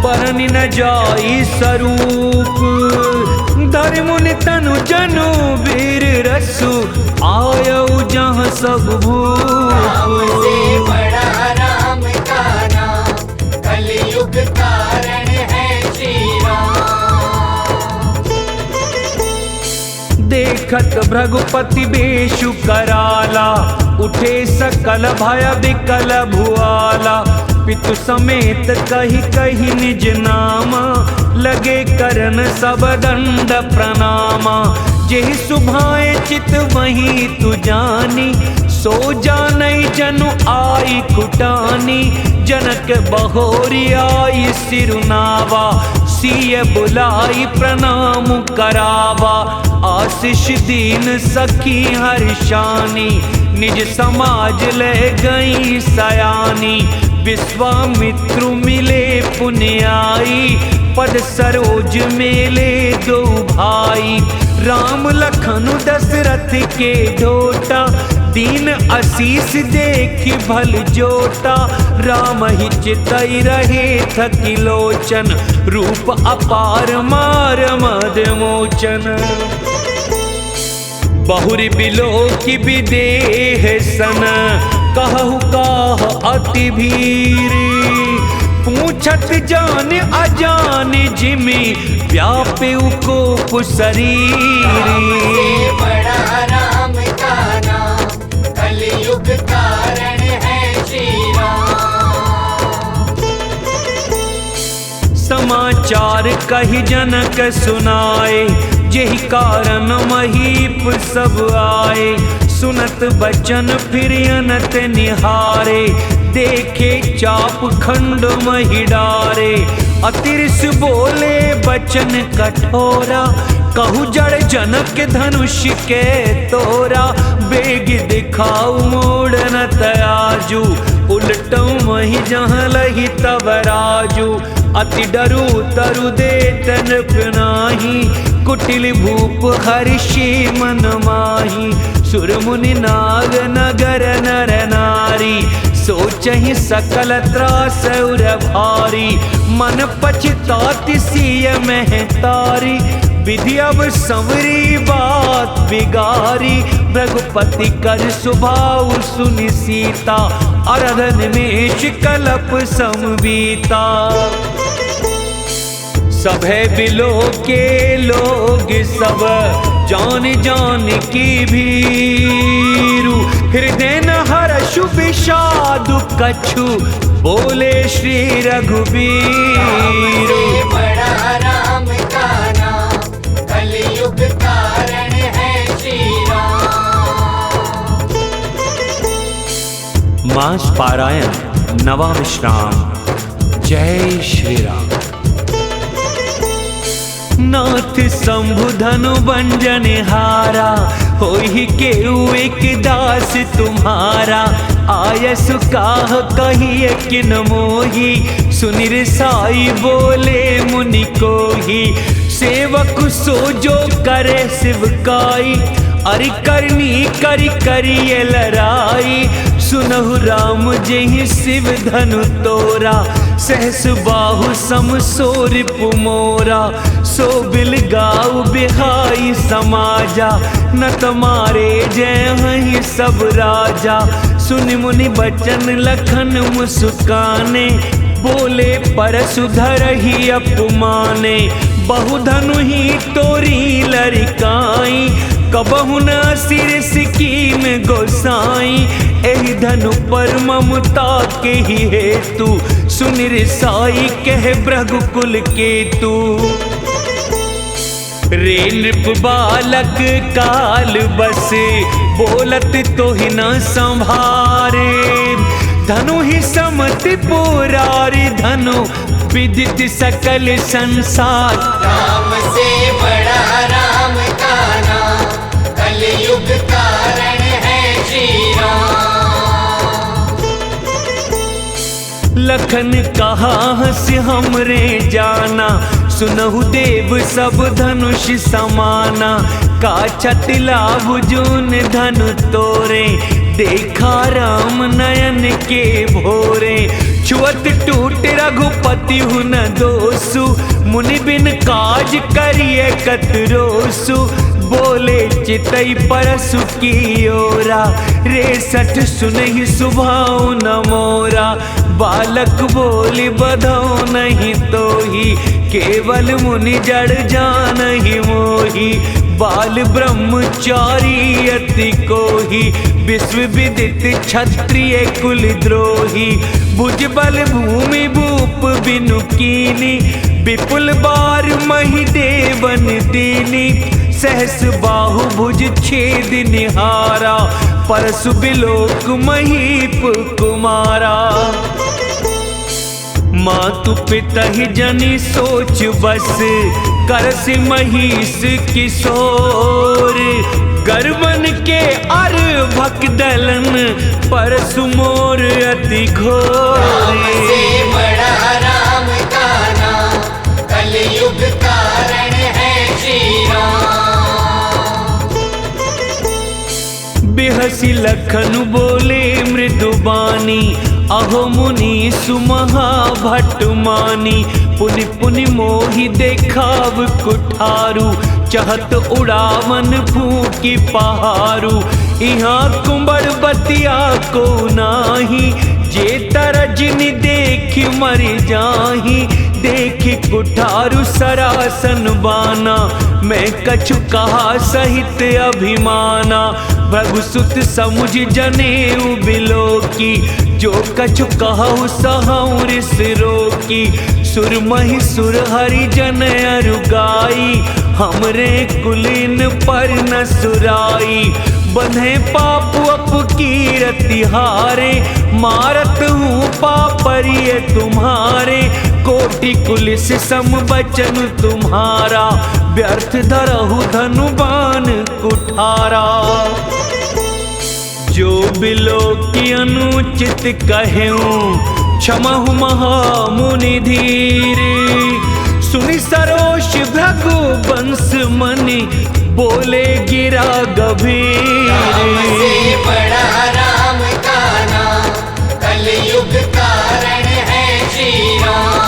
बरनि न जाई स्वरूप। धरि मुनि तनु जनु वीर रसु, आयउ जहाँ सब भूप।
बड़ा राम का नाम, कलयुग कारण है श्री राम।
देखत भृगुपति बेशु कराला, उठे सकल भय विकल भुआला। पितु समेत कही कही निज नामा, लगे करन सब दंड प्रणामा। जेहि सुभाए चित वही तु जानी, सो जानई जनु आई कुटानी। जनक बहोरी आई सिरुनावा, सिय बुलाई प्रणाम करावा। आशीष दीन सखी हर्षानी, निज समाज ले गई सयानी। विश्वामित्रु मिले पुण्याई, पद सरोज मेले दो भाई। राम लखनु दशरथ के ढोटा, दीन आशीष देखी भल जोटा। राम ही चितई रहे थकी लोचन, रूप अपार मार मद मोचन। बहुरी बिलो की विदेह सन, कहु काह अति भीरी। पूछत जान अजान जिमि, व्यापे कोप शरीरी।
बड़ा राम का नाम, कलयुग कारण है श्री राम।
समाचार कही जनक सुनाए, जेहि कारण महीप सब आए। सुनत बचन फिर अनत निहारे, देखे चाप खंड मही डारे। अतिरिस बोले बचन कठोरा, कहु जड़ जनक धनुष के तोरा। बेग दिखाऊ मोड़ न तयाजू, उलटू मही जहाँ लही तब राजू। अति डरू तरु दे तन नाही, कुटिल भूप हर्षि मन माही। सुर मुनि नाग नगर नर नारी, सोचहि सकल त्रास उर भारी। मन पछताति सिय महतारी, विधि अब संवरी बात बिगारी। रघुपति कर सुभाऊ सुनि सीता, अरधन में कलप संबीता। सभे बिलो के लोग सब, जान जान की भीरु। हृदय न हर्षु विषादु कछु, बोले श्री रघुबीर। मास पारायण नवा विश्राम। जय श्री राम। नाथ शंभु धनु बंजन हारा, होई के एक दास तुम्हारा। आयस काह कहिए किन मोही, सुनिर साई बोले मुनि कोही। सेवक सो जो करे शिवकाई, अरि करनी करि करिए लड़ाई। सुनहु राम जेहि शिव धनु तोरा, सहस बाहु सम सोर पुमोरा। सो बिल गाऊ बिहाई समाजा, न तुम्हारे जय हहि सब राजा। सुनि मुनि बचन लखन मुस्काने, बोले परसुधर ही अपमाने। बहुधनु ही तोरी लरिकाई, कबहु न सिर सिकीम गोसाई। एहि धनु पर ममता के ही हेतु, सुनिर साई कह भृगुकुल केतु। रे नृप बालक काल बस, बोलत तो ही न संभारे। धनु ही समति पुरारी, धनु विदित सकल संसार।
राम से बड़ा राम का नाम, कलयुग कारण है श्री राम।
लखन कहा हंस हमरे जाना, सुनहु देव सब धनुष समाना। काछत लाभ जून धनु तोरे, देखा राम नयन के भोरे। छुअत टूट रघुपति हु न दोसु, मुनि बिन काज करिए कतरोसु। बोले चितई परसु की ओरा, रे सठ सुनहि सुभाऊ न मोरा। बालक बोली बधौ नहीं तोही, केवल मुनि जड़ जानहि मोही। बाल ब्रह्मचारी अति कोही, विश्व विदित क्षत्रिय कुल द्रोही। भुज बल भूमि भूप बिनु कीनी, विपुल बार मही देवन दीनी। सहस बाहु भुज छेद निहारा, परसु बिलोक महीप कुमारा। मातु पिता ही जनि सोच बस, करसि महिष किशोर। गर्वन के अर भक दलन, परसु मोर अति घोर।
राम से बड़ा राम का नाम, कलयुग कारण है श्री राम।
बिहसी लखन बोले मृदुबानी, अहो मुनि सुमहा भट्ट मानी। पुनि पुनि मोहि देखाव कुठारू, चहत उड़ावन फूकी पहारू। यहाँ कुंबर बतिया को नाही, जे तरजनी देख मर जाही। देखी कुठारू सरासन बाना, मैं कछु कहा सहित अभिमाना। भृगुसुत समुझ जनेऊ बिलोकी, जो कछु कहु सहु रिस रोकी। सुरमहि सुर हरि जन अरुगाई, हमरे कुलीन पर न सुराई। बंधे पाप अपकीरति हारे, मारत हूँ पापरिय तुम्हारे। कोटि कुलिस सम बचन तुम्हारा, व्यर्थ धरहु धनु बाण कुठारा। जो बिलोकी अनुचित कहूँ, क्षमहु महामुनि धीर। सुनि सरोष भृगु वंश मनि, बोले गिरा गभीर।
राम से बड़ा राम का नाम, कलयुग कारण है श्री राम।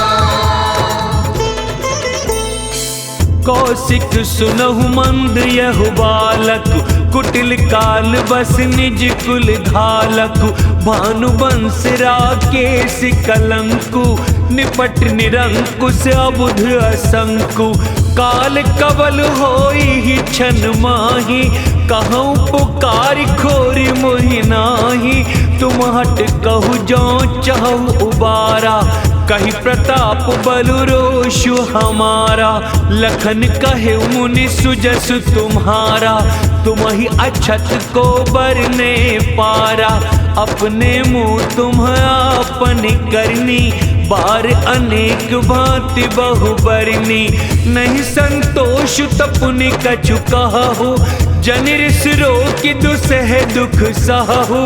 कौशिक सुनहु मंद यहु बालक, कुटिल काल बस निज कुल घालक। भानुवंश राकेश कलंकु, निपट निरंकुश अबुध असंकु। काल कवल होई ही छन माही, कहूँ पुकार खोरी मोहि नाही। तुम हट कहु जो चहु उबारा, कही प्रताप बलु रोषु हमारा। लखन कहे मुनि सुजसु तुम्हारा, तुम ही अछत को बरने पारा। अपने मुँह तुम अपन करनी, बार अनेक भांति बहु बरनी। नहीं संतोष तपुनि कछु कहु, जनिर सिरो की दुसह दुख सहु।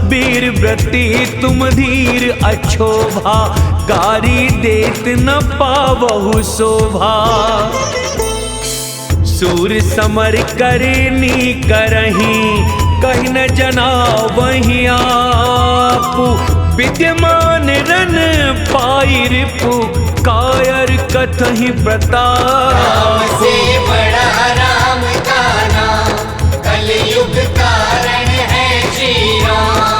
वीर व्रती तुम धीर अछोभा, गारी देत न पावहु शोभा। सूर समर करनी करही, कहीं न जना वही आपु। विद्यमान रन पाई रिपु, कायर कथहि प्रताप।
राम से बड़ा राम का नाम, कलयुग कारण है श्री राम।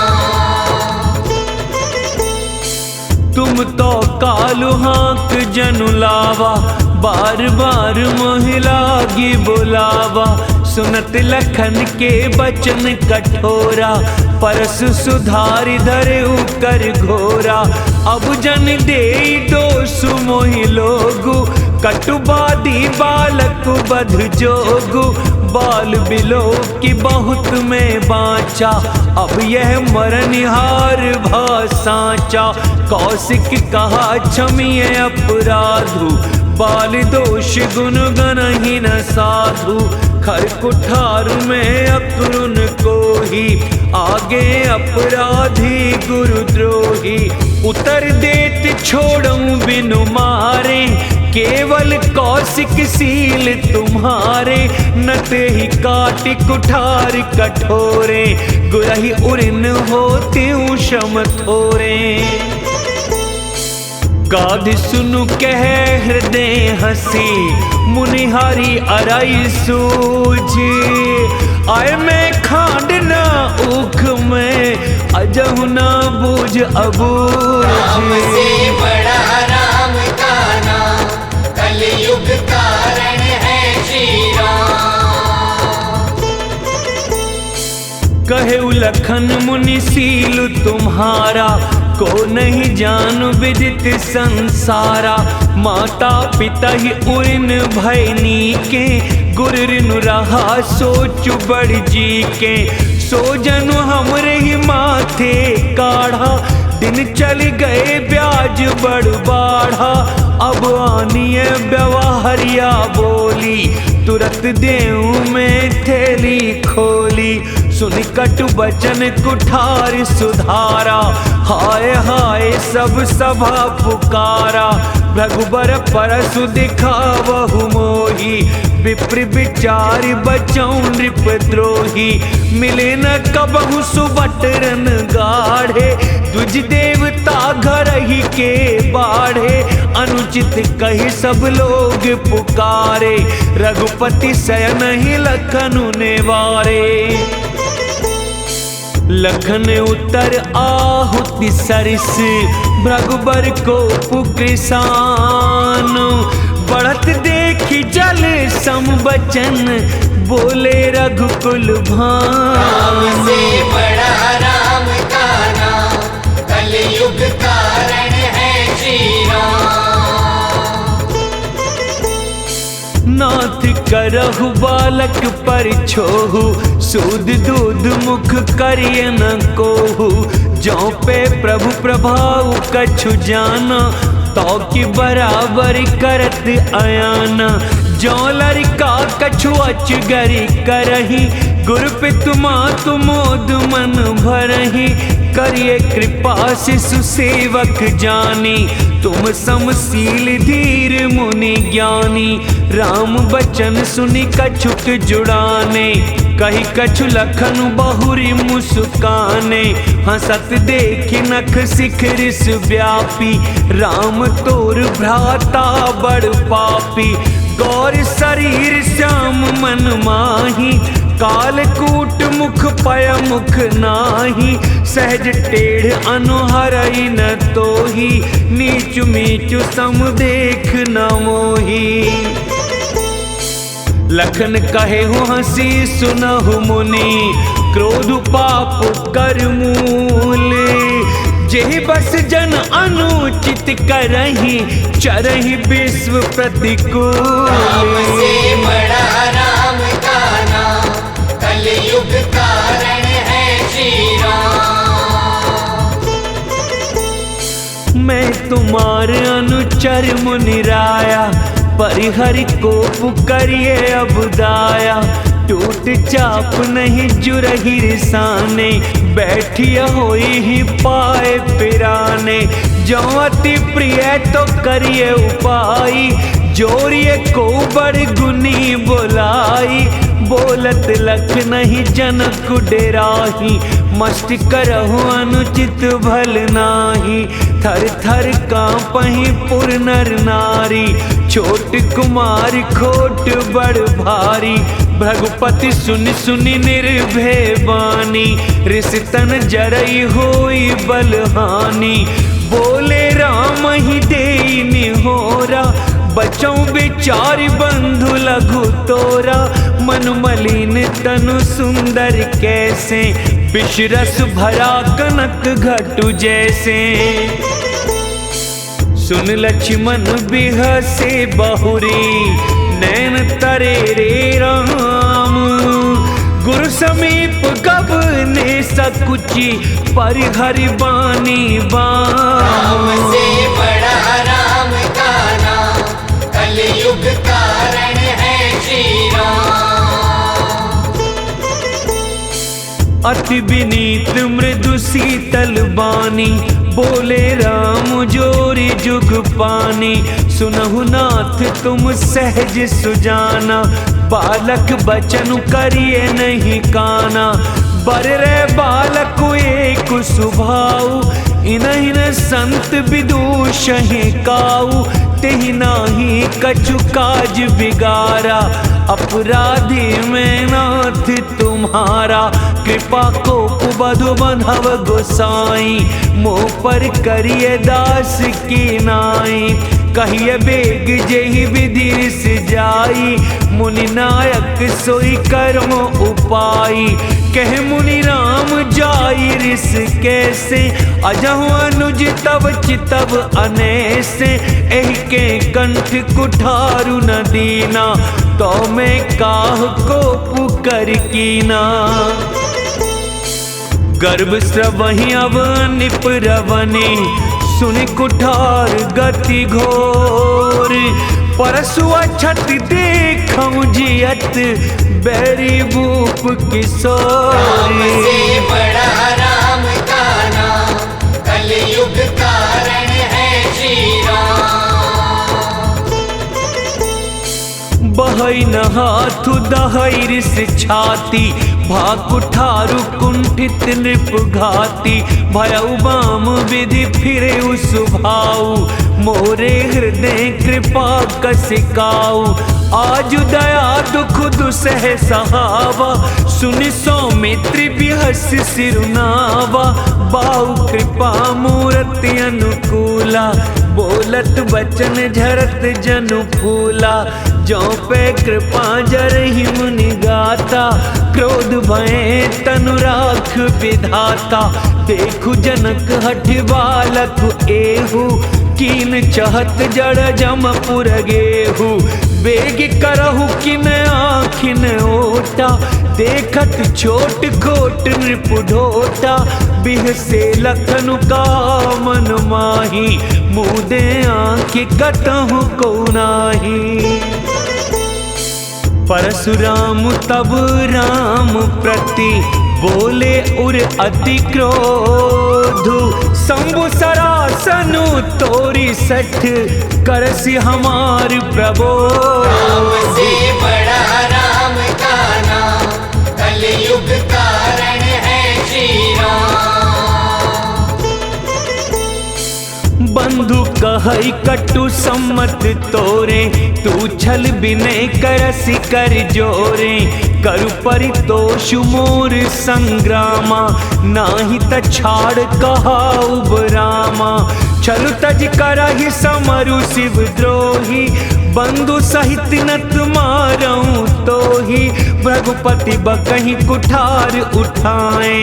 तुम तो कालु हाक जनु लावा, बार बार महिला गी बुलावा। सुनत लखन के बचन कठोरा, परस सुधारि धरऊ कर घोरा। अब जन दे दोष मोहि लोगु, कटुबादी बालक बध जोगु। बाल बिलो की बहुत में बाँचा, अब यह मरनिहार भा साँचा। कौशिक कहा क्षमिए अपराधु, बाल दोष गुण गनहि न साधु। खर कुठार में अक्रुन को ही, आगे अपराधी गुरुद्रोही। उतर देत छोड़ऊं बिनु मारे, केवल कौशिक सील तुम्हारे। न ते ही काट कुठार कठोरे, गुरहि उरिन होते शम थोरे। गाध सुनु कह हृदय हसी, मुनिहारी अराई सूझी। आय में खांड न ऊख में, अजहु न बूझ अबूझ।
राम से बड़ा राम का नाम, कलयुग कारण है श्री राम।
कहे लखन मुनि सील तुम्हारा, को नहीं जान विदित संसारा। माता पिता ही उन भयनी के, गुरु ऋनु रहा सोच बड़ जी के। सो जनु हमरे ही माथे काढ़ा, दिन चल गए ब्याज बड़ बाढ़ा। अब आनिए व्यवहारिया बोली, तुरंत देऊं में थैली खोली। सुन कटु बचन कुठार सुधारा, हाय हाय सब सभा पुकारा। रघुबर परसु दिखावहु मोही, विप्र विचार बचौं नृपद्रोही। मिले न कबहु सुबटरन गाढ़े, द्विज देवता घर ही के बाढ़े। अनुचित कही सब लोग पुकारे, रघुपति शयन ही लखनु नेवारे। लखन उतर आहुति सरिस, भृगुबर को पुकृसान। बढ़त देखी जल सम बचन, बोले रघुकुल भान।
राम से बड़ा राम का नाम, कलयुग कारण है श्री राम।
नाथ करहु बालक पर छोहु, सूद दूध मुख करिय न कोहु। जौ पे प्रभु प्रभाव कछु जाना, तो की बराबर करत अयाना। जौ लरिका कछु अचगरी करही, गुरु पितु मातु मोद मन भरही। करिए कृपा शिशु सेवक जानी, तुम समशील धीर मुनि ज्ञानी। राम बचन सुनि कछुक जुड़ाने, कही कछु लखन बहुरी मुस्काने। हंसत देखि नख शिखरिस व्यापी, राम तोर भ्राता बड़ पापी। गौर शरीर श्याम मन माही, कालकूट मुख पय मुख नाही। सहज टेढ़ अनुहरई न तोही, नीचु मीचु सम देख न मोही। लखन कहे हो हंसी सुनहु मुनि, क्रोध पाप कर मूल। जेहि बस जन अनुचित करही, चरहि विश्व प्रतिकूल।
राम से बड़ा राम का नाम, कलयुग कारण है श्री राम।
मैं तुम्हार अनुचर मुनिराया, परिहरि कोप करिए अब दाया। टूट चाप नहीं जुरही रिसाने, बैठिया होई ही पाए पिराने। जो अति प्रिय तो करिए उपाई, जोरिए को बड़ गुनी बोलाई। बोलत लख नहीं जनक डेराही, मस्त करहु अनुचित भल नाही। थर थर कांपहि पुर नर नारी, छोट कुमार खोट बड़ भारी। भृगुपति सुनि सुनि निर्भय बानी, रिसतन जरई होई बलहानी। बोले राम ही देई निहोरा, बचौ विचार बंधु लघु तोरा। मन मलिन तनु सुंदर कैसे, विषरस भरा कनक घटु जैसे। सुन लक्ष्मण बिहसे बहुरी, नैन तरे रे राम। गुरु समीप गब ने सकुची, परिहरि बानी
राम
बाम।
से बड़ा राम का नाम, कलयुग कारण है श्री राम।
अति विनीत मृदु शीतल बानी, बोले राम जोरी जुग पानी। सुनहु नाथ तुम सहज सुजाना, बालक बचन करिए नहीं काना। बर रे बालक एक सुभाऊ, इन्हीं संत विदूषहि काऊ। तेहि नाही कछु काज बिगारा, अपराधी में नाथ तुम्हारा। कृपा को बधु बंधव गोसाई, मोह पर करिए दास की नाई। कहिए बेग जेहि विधि से जाई, मुनि नायक सोई कर्म उपाई। कह मुनि राम जाई रिस कैसे, अजहु अनुज तब चितब अनेसे। एहि के कंठ कुठारु न दीना, तो मैं काह को पुकर कीना। गर्भ स्रवहि अव निप रवनि, सुनि कुठार गति घोर। परसु अछत देखौ जियत, बैरी भूप
राम
किशोर।
से बड़ा राम का नाम, कलयुग कारण है श्री राम।
बहई न हाथु दहई रिस छाती, भाकुठारु कुंठित नृप घाती। भयउ बाम विधि फिरे सुभाऊ, मोरे हृदय कृपा कसिकाऊ। आजु दया दुख दुसह सहावा, सुनि सौमित्र बिहस सिरुनावा। बाहु कृपा मूर्ति अनुकूला, बोलत बचन झरत जनु फूला। जो पे कृपा जरहि मुनि गाता, क्रोध भय तनु राख विधाता। देखु जनक हठ बालक एहू, कीन चहत जड़ जम पुर गेहू। बेग करहु किन आखिन ओटा, देखत छोट खोट नृप ढोटा। बिहसे लखनु का मन माही, मुदे आँखि कतहु को नाही। परशुराम तब राम प्रति, बोले उर अति क्रोधु। शंभु सरासनु तोरी सठ, करसि हमार प्रबोध।
राम से बड़ा राम का नाम, कलयुग कारण है श्री राम।
बंधु कहई कटु सम्मत तोरे, तू छल विनय करसि कर जोरे। करु परितोषु मोर संग्रामा, नाही त छाड़ कहाउ बरामा। छलु तज करहि समरु शिव द्रोही, बंधु सहित नत मारऊं तोही। भृगुपति बकहि कुठार उठाए,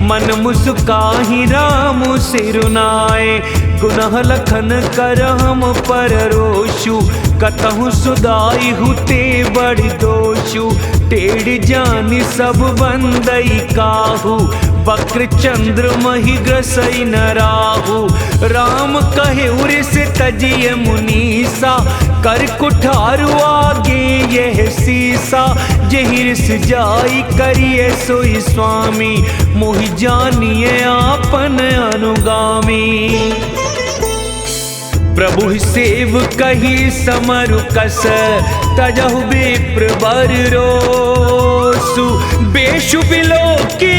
मन मुस्काहि राम सिरुनाए। गुनह लखन करहम पर रोषु, कतहु सुदाई हुते बड़ दोषु, टेढ़ जानि सब बंदई काहू, वक्र चंद्र मही ग्रसई न राहु। राम कहे उरिस तजिय मुनीसा, कर कुठारु आगे यह सीसा। जहिर्स जाई करिए सोई स्वामी, मोहि जानिए आपन अनुगामी। प्रभु सेव कही समरु कस, तजहु विप्र बर रोसु। बेशु बिलो के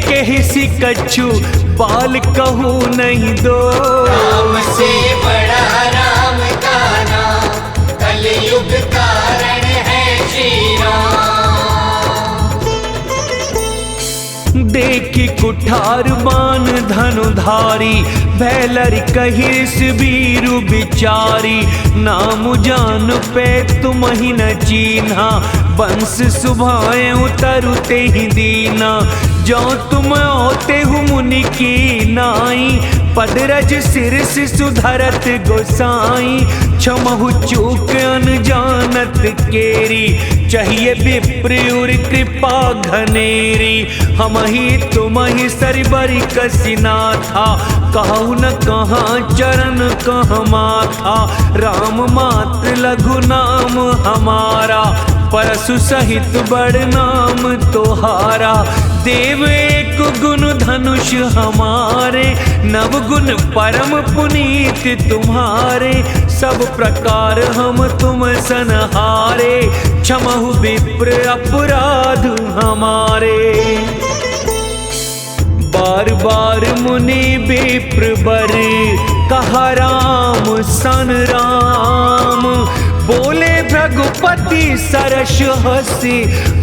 कहसी कछु, बाल कहू नहीं दो।
राम से बड़ा राम का नाम, कलयुग कारण है श्री राम।
देखी कुठार बान धनुधारी, भैलर कहिस बीरु बिचारी। नाम जान पे तुम ही न चीन्हा, बंस सुभाए उतरते ही दीना। जो तुम ओते हु मुनि की नाई, पदरज सिरस सुधरत गोसाई। क्षमहु चूक अनजानत केरी, चाहिए विप्र कृपा घनेरी। हम ही तुम ही सरबरी कसिना था, कहु न कहाँ चरण कहाँ माथा। राम मात लघु नाम हमारा, परसु सहित बड़ नाम तोहारा। देव एक गुण धनुष हमारे, नव गुण परम पुनीत तुम्हारे। सब प्रकार हम तुम सनहारे, क्षमहु विप्र अपराध हमारे। बार बार मुनि विप्र बर, कहा राम सन राम। बोले भृगुपति सरस हसी,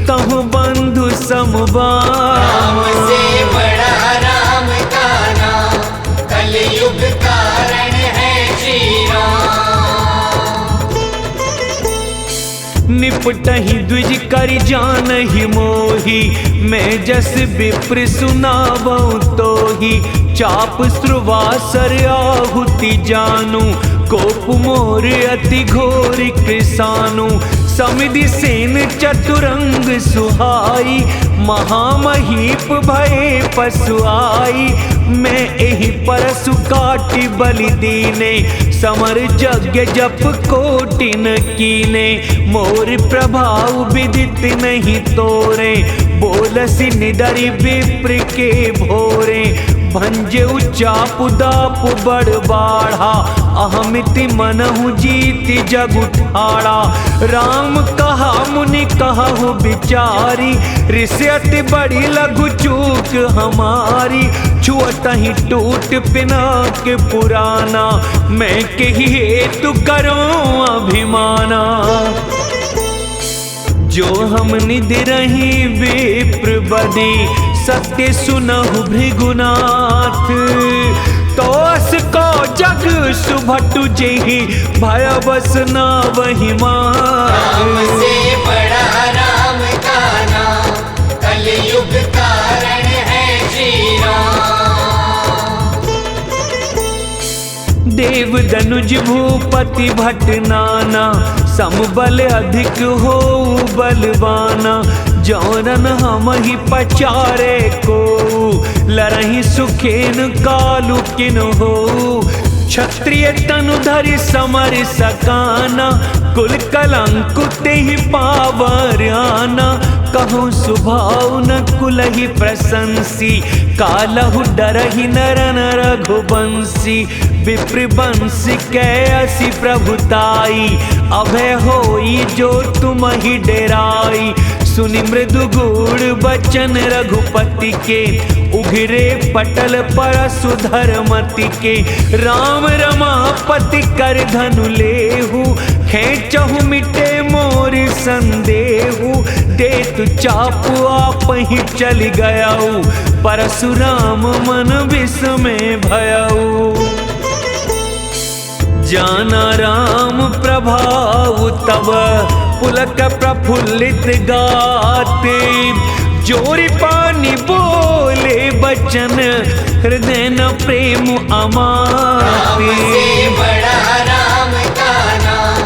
तहु बंधु समबाम।
राम से बड़ा राम का नाम, कलयुग कारण है श्री राम।
निपटहि द्विज कर जानहि मोहि, मैं जस विप्र सुनावऊँ तोहि। चाप श्रुवासर आहुति जानू, कोप मोर अति घोर कृसानु। समिधि सेन चतुरंग सुहाई, महामहीप भय पशुआई। मैं एहि परसु काटि बलि दीने, समर यज्ञ जप कोटिन कीने। मोर प्रभाव विदित नहीं तोरे, बोलसी निडरि विप्र के भोरे। भंजे चाप दाप बड़ बाढ़ा, अहमिति मनहु जीति जग उठाड़ा। राम कहा मुनि कहु बिचारी, ऋष्यति बड़ी लघु चूक हमारी। छुअत ही टूट पिनाक पुराना, मैं कही हेतु करो अभिमाना। जो हम निधि रही विप्र बदी, सत्य सुनहु भृगुनाथ। तो अस को जग सुभटु जेहि, भय बस ना वही
राम से बड़ा राम का नाम, कलयुग कारण है श्री राम।
देव दनुज भूपति भट नाना, समबल अधिक हो बलवाना। जौरन हम ही पचारे को, लरहि सुखेन कालु किन हो। क्षत्रिय तनु धरि समर सकाना, कुल कलंक तेहि पावर आना। कहूँ सुभाव न कुलहि प्रशंसी, कालहु डरहि नर रघुवंशी। विप्र वंश कैसी प्रभुताई, अभय होई जो तुम ही डेराई। सुनि मृदु गूढ़ बचन रघुपति के, उघरे पटल परसु धर्मति के। राम रमापति कर धनु लेहु, खेचहु मिटे मोर संदेहु। देतु चाप आप ही चल गयाऊ, परशुराम मन विस्मय भयाऊ। जाना राम प्रभाव तब, पुलक प्रफुल्लित गाते। जोरी पानी बोले बचन, हृदय न प्रेम
राम
अमाते।
से बड़ा राम का नाम,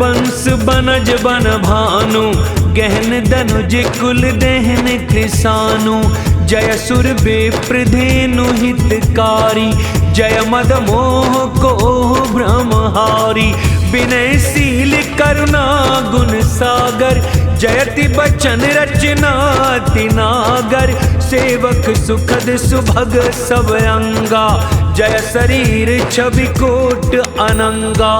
वंश बनज बन भानु, गहन धनुज कुल दहन कृसानु। जय सुर विप्र धेनु हितकारी, जय मद मोह को ब्रह्महारी। विनयशील करुणा गुण सागर, जयति बचन रचना तिनागर। सेवक सुखद सुभग सब अंगा, जय शरीर छवि कोट अनंगा।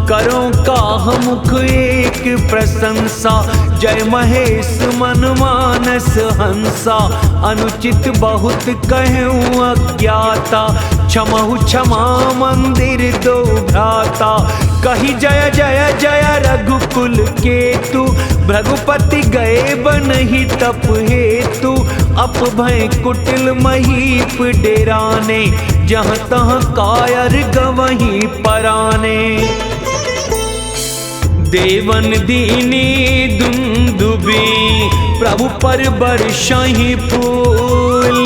करो काह मुख एक प्रशंसा, जय महेश मन मानस हंसा। अनुचित बहुत कहूँ अज्ञाता, क्षमहु क्षमा मंदिर दो भ्राता। कही जय जय जय रघुकुल केतु, भृगुपति गए बनहि तप हेतु। अपभय कुटिल महीप डेराने, जहाँ तहाँ कायर गवहीं पराने। देवन दीनी दुंदुबी, प्रभु पर बरसाही फूल।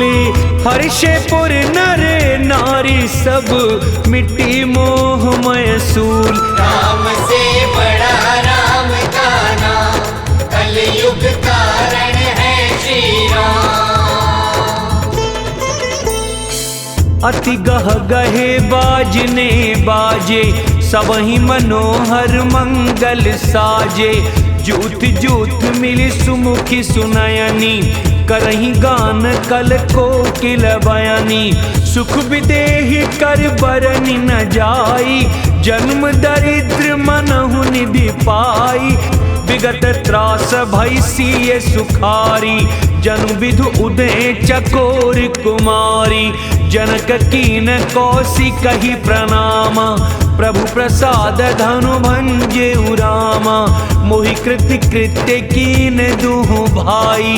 हर्षे पुर नर नारी सब, मिट्टी मोहमय सूल।
राम से बड़ा राम का नाम, कलयुग कारण है श्री राम।
अति गह गहे बाजने बाजे, सबहि मनोहर मंगल साजे। जूथ जूथ मिली सुमुखी सुनयनी, करही गान कल कोकिल बयानी। सुख विदेहि कर बरनि न जाई, जन्म दरिद्र मनहु निधि पाई। विगत त्रास भय सिय सुखारी, जनु विधु उदय चकोर कुमारी। जनक कीन कौशिकहि प्रणामा, प्रभु प्रसाद धनु भंजे रामा। मोहि कृति कृत्य कीन दुहु भाई,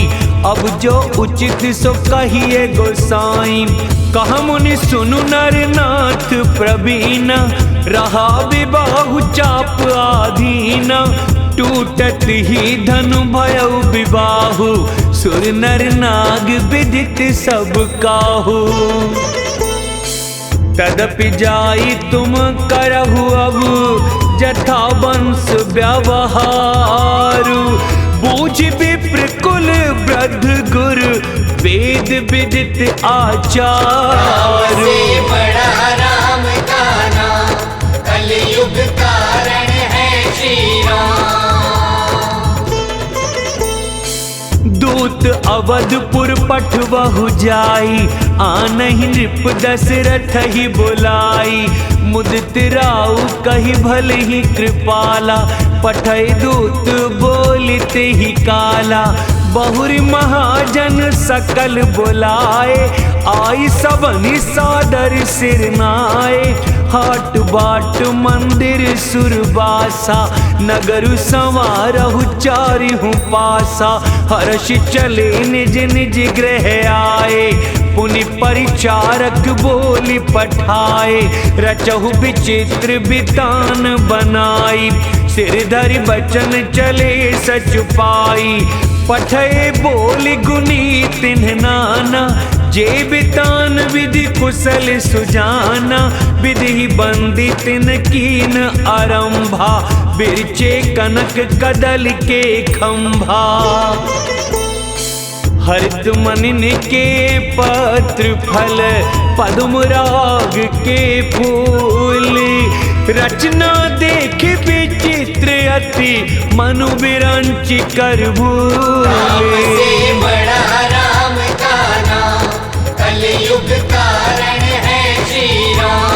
अब जो उचित सो कहिए गोसाई। कह मुनि सुनु नर नाथ प्रवीण, रहा विबाहु चाप आधीन। टूटत ही धनु भयउ विबाहु, सुर नर नाग विदित सब काहू। तदपि जाई तुम करहु अब, जथा वंश व्यवहारु। बूझ विप्र कुल वृद्ध गुरु, वेद विदित आचारु।
से बड़ा राम का नाम, कलयुग कारण है श्री राम।
दूत अवधपुर पठवहु जाई, आनहि नृप दशरथ ही बुलाई। मुदित राउ कहि भले ही कृपाला, पठय दूत बोलिते ही काला। बहुरी महाजन सकल बुलाए, आई सबनि सादर सिर नाए। हाट बाट मंदिर सुरबासा, नगर संवारहु चारिहु पासा। हर्ष चले निज निज गृह आए, पुनि परिचारक बोली पठाए। रचहु विचित्र बितान बनाई, सिर धरि बचन चले सच पाई। पठय बोली गुनी तिन्ह नाना, जे बितान विधि कुशल सुजाना। विधि बंदी तिन कीन आरंभा, बिरचे कनक कदल के खंभा। हरित मनिन के पत्र फल, पद्म राग के फूल। रचना देख विचित्र अति, मनु विरंचि कर भूल।
राम से बड़ा राम का नाम, कलयुग कारण है श्री राम।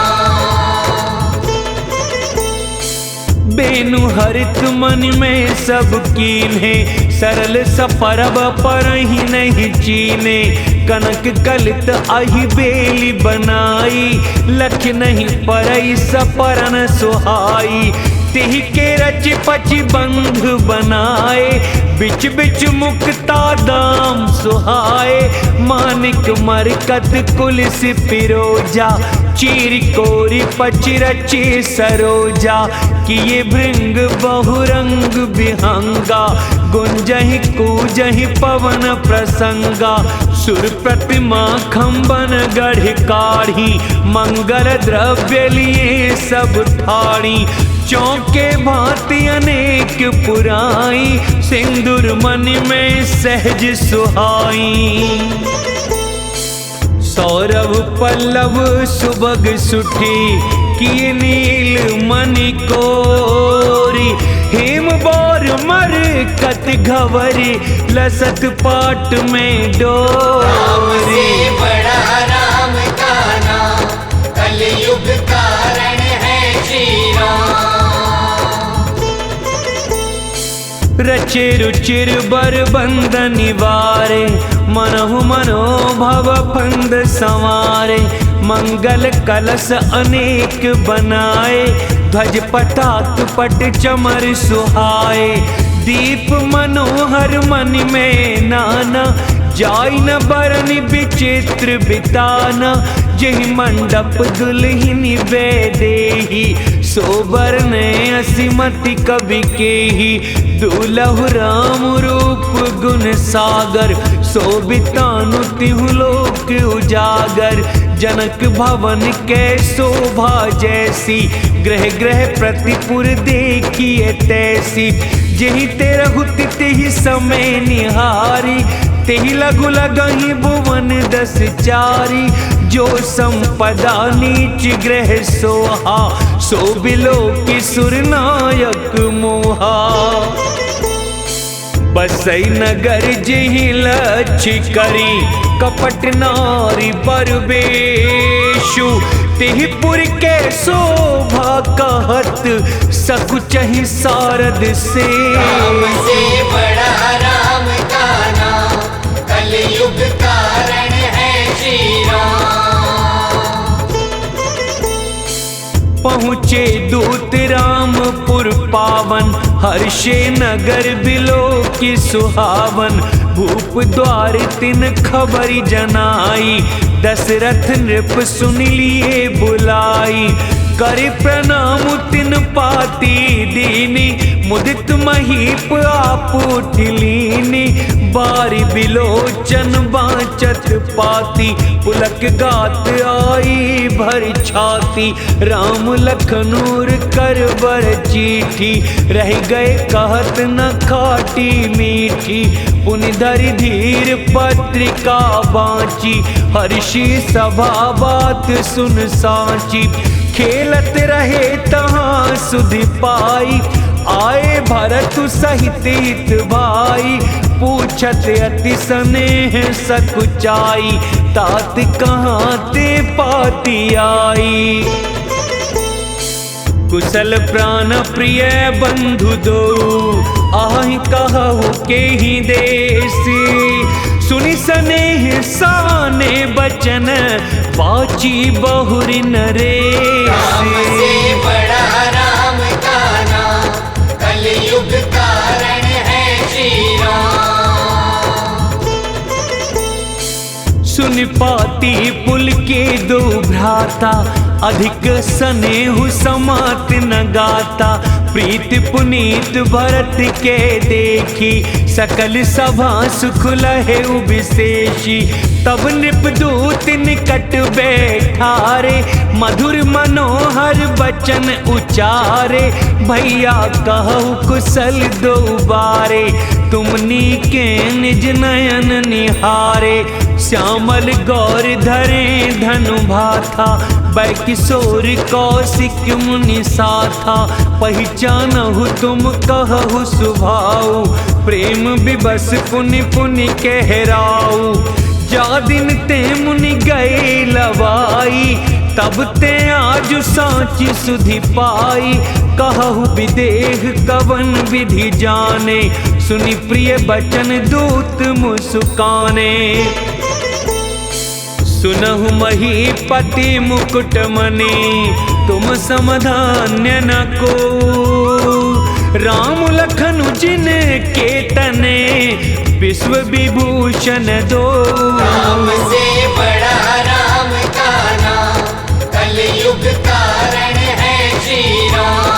बेनु हरित मन में सब कीन्हे, सरल सपरब परहि नहीं चीने। कनक कलित आही बेली बनाई, लख नहीं परई सपरन सुहाई। तिहि के रच पचि बंध बनाए, बिच बिच मुक्ता दाम सुहाए। मानिक मरकत कुलिस पिरोजा, चीर कोरी पचि रचे सरोजा। किए भृंग बहुरंग विहंगा, गुंजहि कूजहि पवन प्रसंगा सुर प्रतिमा खंबन गढ़ काढ़ी मंगल द्रव्य लिए सब ठाड़ी चौके भांति अनेक पुराई सिंदूर मन में सहज सुहाई सौरभ पल्लव सुबग सुठी किए नील मणि कोरी हेम बोर मर कत घवरी लसत पाट में डोरी
बड़ा राम का नाम कलयुग कारण है श्री राम
रचे रुचिर बर बंद निवारे मनहु मनोभव फंद संवारे मंगल कलश अनेक बनाए ध्वज पताक पट चमर सुहाए दीप मनोहर मन में नाना जाई न बरन विचित्र बिताना जहि मंडप दुल्हिनी बेदेही सोबर ने असीमति कवि के ही दुलहु राम रूप गुण सागर सोबितानु तिहु लोक उजागर जनक भवन के शोभा जैसी ग्रह ग्रह प्रतिपुर देखिए तैसी जही तेरहु तिथि समय निहारी तेहि लघु लगहि भुवन दस चारी जो संपदा नीच ग्रह सोहा सो बिलो की सुरनायक मोहा बसई नगर जही लक्ष्य करी कपट नारी परवेशु तेहपुर के शोभा कहत सकुचहि सारद से
बड़ा राम का नाम कलयुग कारण है श्री राम
पहुँचे दूत रामपुर पावन हर्षे नगर बिलो की सुहावन भूप द्वार तिन खबरी जनाई दशरथ नृप सुन लिए बुलाई करे प्रणाम तिन पाती दीनी मुदित महीप आप उठलीनी बारी बिलोचन बाचत पाती पुलक गात आई भर छाती राम लखनूर कर बर चीठी रह गए कहत न खाटी मीठी पुनि धरि धीर पत्रिका बाँची हर्षि सभा बात सुन साची खेलत रहे तहाँ सुधि पाई आए भरत सहित हित भाई पूछत अति स्नेह सकुचाई तात कहाँ ते पाती आई कुशल प्राण प्रिय बंधु दो आहि कहु के ही देसी सुनि स्नेह साने बचन बाची बहुरी नरेसी
बड़ा राम का नाम कलयुग कारण है श्री राम
सुन पाती पुल के दो भ्राता अधिक स्नेहु समात न गाता प्रीत पुनीत भरत के देखी सकल सभा सुख लहे विशेषी तब नृपदूत निकट बैठारे मधुर मनोहर बचन उचारे भैया कहु कुशल दो बारे तुमनी के निज नयन निहारे श्यामल गौर धरे धनु भाथा बै किशोर कौशिक मुनि साथा पहचानहु तुम कहु सुभाऊ प्रेम विबस पुनि पुनि कहराऊ जा दिन ते मुनि गए लवाई तब ते आज सांची सुधि पाई कहु विदेह कवन विधि जाने सुनि प्रिय बचन दूत मुस्काने सुनहु महीपति मुकुट मणि तुम समधान्य न को राम लखन जिन के तने विश्व विभूषण दो
राम से बड़ा राम का नाम कलयुग कारण है श्री राम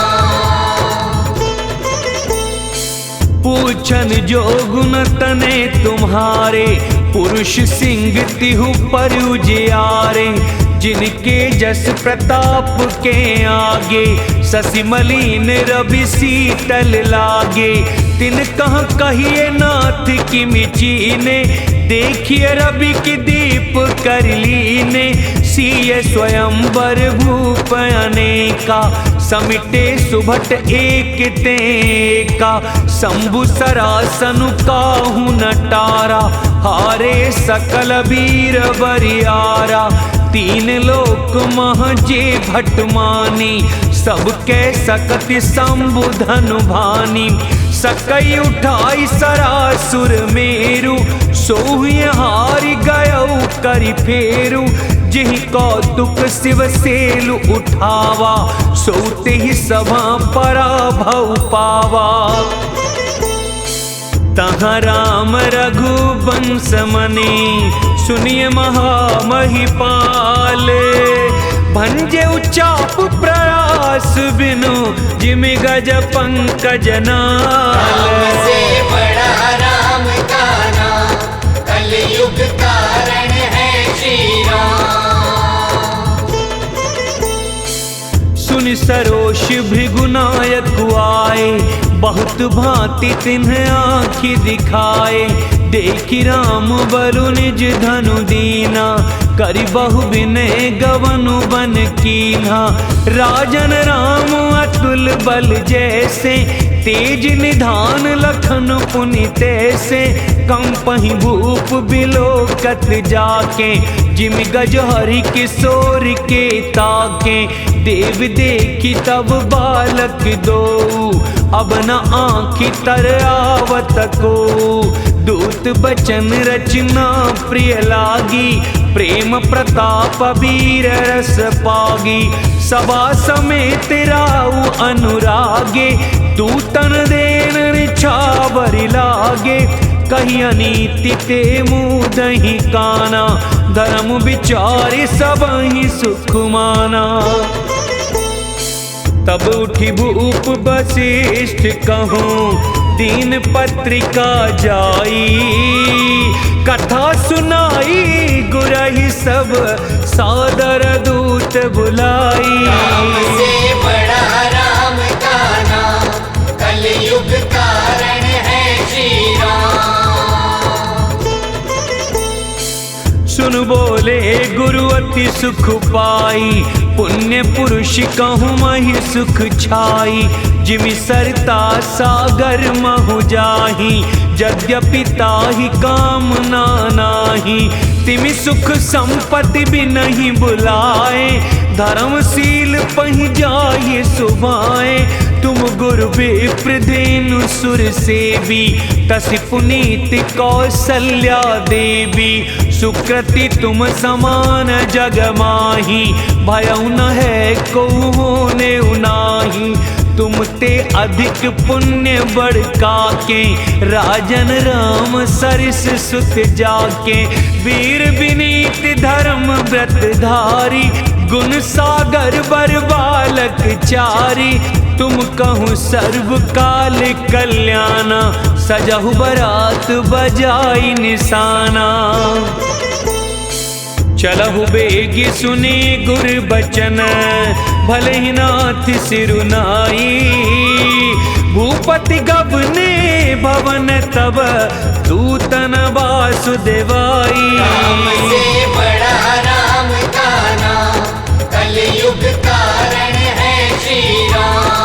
पूछ पूछन जो गुण तने तुम्हारे, पुरुष सिंह तिहु पर उजियारे। जिनके जस प्रताप के आगे, शशि मलिन रवि शीतल लागे। तिन कह कहिए नाथ की मिचीने, देखिए रवि की दीप कर लीने। सिय स्वयंवर भूप अनेका, समिटे सुभट एक तेका। शंभु सरासन काहू नटारा, हारे सकल वीर बरियारा। तीन लोक महजे भटमानी, सबके सकति संबुधन भानी। सकई उठाई सरासुर मेरु, सोहि हारि गयऊ करि फेरु। जिहि कौतुक शिव सेलु उठावा, सोते ही सभा पराभव पावा। तहाँ राम रघुवंश मनि, सुनिय महामहिपाल। भंजे उचाप प्रयास बिनु, जिमि गज पंकज नाल।
राम से बड़ा राम का नाम, कलयुग कारण है श्री राम।
सुनि सरोष भृगुनायक आए, बहुत भांति तिन्ह आँखि दिखाए। देखि राम बरु निज धनु दीना, करि बहु विनय गवनु बन कीन्हा। राजन राम अतुल बल जैसे, तेज निधान लखन पुनि तैसे। कंपहि भूप बिलोकत जाके, जिमि गज हरि किशोर के ताके। देव देखी तब बालक दो, अब न आँखि तर आवत को। दूत बचन रचना प्रिय लागी, प्रेम प्रताप वीर रस पागी। सभा समेत राउ अनुरागे, दूतन देन निछावर लागे। कही अनीति ते मुदहि काना, धर्म विचारि सबहि सुख माना। तब उठी भूप वशिष्ठ कहूँ, दीन पत्रिका जाई। कथा सुनाई गुरहि सब, सादर दूत बुलाई।
राम से बड़ा राम का नाम, कलयुग कारण है श्री राम।
सुन बोले गुरु अति सुख पाई, पुण्य पुरुष कहूँ महि सुख छाई। जिमि सरता सागर महु जाहि, यद्यपि ताहि कामना नाही। तिमि सुख संपत्ति भी नहीं बुलाए, धर्मशील पहि जाहि सुभाए। तुम गुरु विप्र धेनु सुर सेवी, तसि पुनीत कौसल्या देवी। सुकृति तुम समान जग माही, भयउ न है को होने नाही। तुम ते अधिक पुण्य बड़का के, राजन राम सरिस सुत जाके। वीर विनीत धर्म व्रत धारी, गुण सागर बर बालक चारी। तुम कहूँ सर्व काल कल्याणा, सजहु बरात बजाई निशाना। चलहु बेगी सुने गुर बचन, भले ही नाथ सिरुनाई। भूपति गबने भवन तब, दूतन वासुदेवाई।
राम से बड़ा राम का नाम, कलयुग कारण है श्री राम।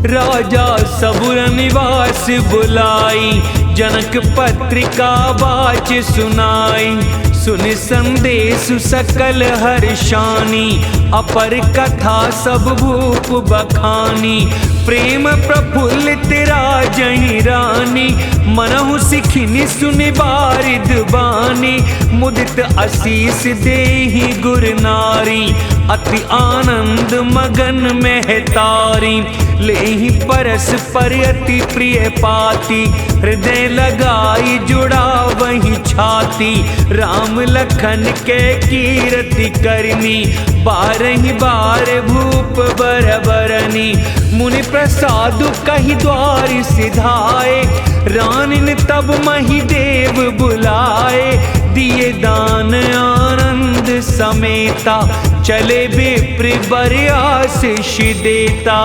राजा सबुर निवास बुलाई, जनक पत्रिका बाच सुनाई। सुन संदेश सकल हर्षानी, अपर कथा सब भूप बखानी। प्रेम प्रफुल्लित राजहि रानी, मनहु सिखिनि सुनि बारिद बानी। मुदित आशीष देहि गुर नारी, अति आनंद मगन में तारी। लेहि परस पर अति प्रिय पाती, हृदय लगाई जुड़ा वही छाती। राम लखन के कीर्ति करनी, बारहि बार भूप बर बरनी। मुनि प्रसाद कहि द्वार सिधाए, रानिन तब मही देव बुलाए। दिए दान आनंद समेता, चले बेप्र बर आशीष देता।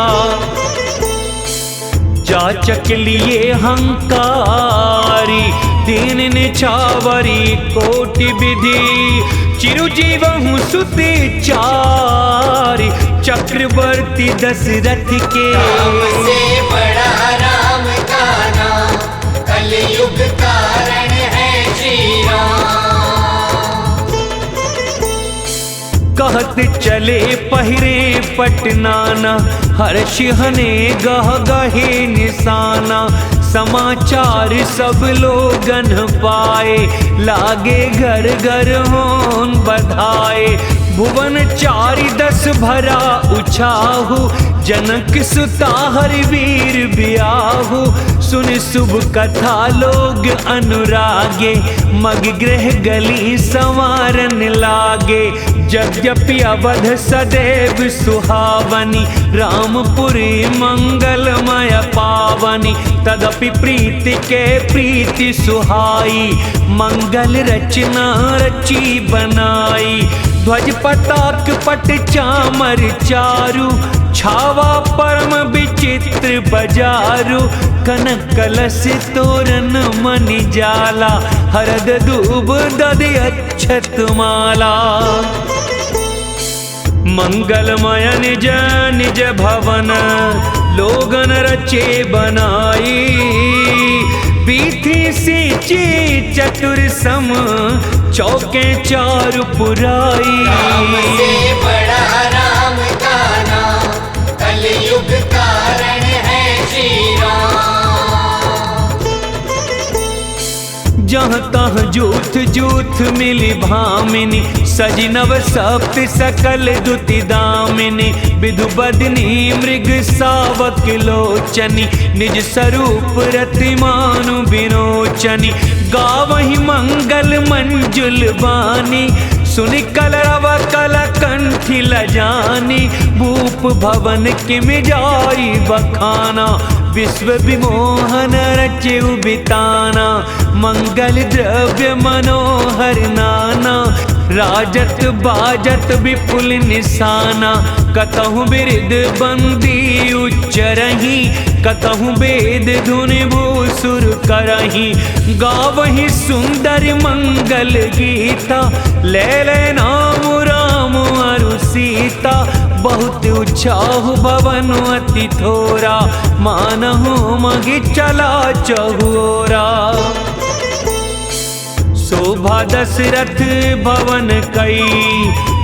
जाचक लिए हंकारी, दीन निछावरी कोटि विधि। चिरुजीवहु सुते चारि, चक्रवर्ती दशरथ के।
राम से बड़ा राम का नाम, कलयुग कारण है श्री राम।
कहत चले पहिरे पटनाना, हर्ष हने गह गहे निशाना। समाचार सब लोगन पाए, लागे घर घर होन बधाए। भुवन 410 भरा उछाहु, जनक सुता हरि वीर बियाहु। सुन शुभ कथा लोग अनुरागे, मग गृह गली संवारन लागे। यद्यपि अवध सदैव सुहावनी, रामपुरी मंगलमय पावनी। तदपि प्रीति के प्रीति सुहाई, मंगल रचना रची बनाई। ध्वज पताक पट चामर चारु, छावा परम विचित्र बजारु। कनक कलश तोरण मणि जाला, हरद दूब दधि अक्षत माला। मंगलमय निज निज भवन, लोगन रचे बनाई। बीथी सींची चतुर सम, चौके चारु पुराई।
राम से बड़ा राम का नाम, कलयुग कारण है श्री राम।
जहाँ तहाँ जूथ जूथ मिली भामिनी, सजी नव सप्त सकल दुति दामिनी। विधु बदनी मृग सावक लोचनी, निज स्वरूप रतिमानु विरोचनी। गावहि मंगल मंजुल बानी, सुनि कलरव कल कंठी लजानी। भूप भवन के मिजाई बखाना, विश्व विमोहन रचेउ बिताना। मंगल द्रव्य मनोहर नाना, राजत बाजत विपुल निशाना। कतहु बिरद बंदी उच्चरही, कतहु वेद धुनि भूसुर करही। गावहि सुंदर मंगल गीता, ले नाम राम अरु सीता। बहुत उछाहु भवन अति थोरा, मानहु महि चला चहुरा। शोभा दशरथ भवन कई,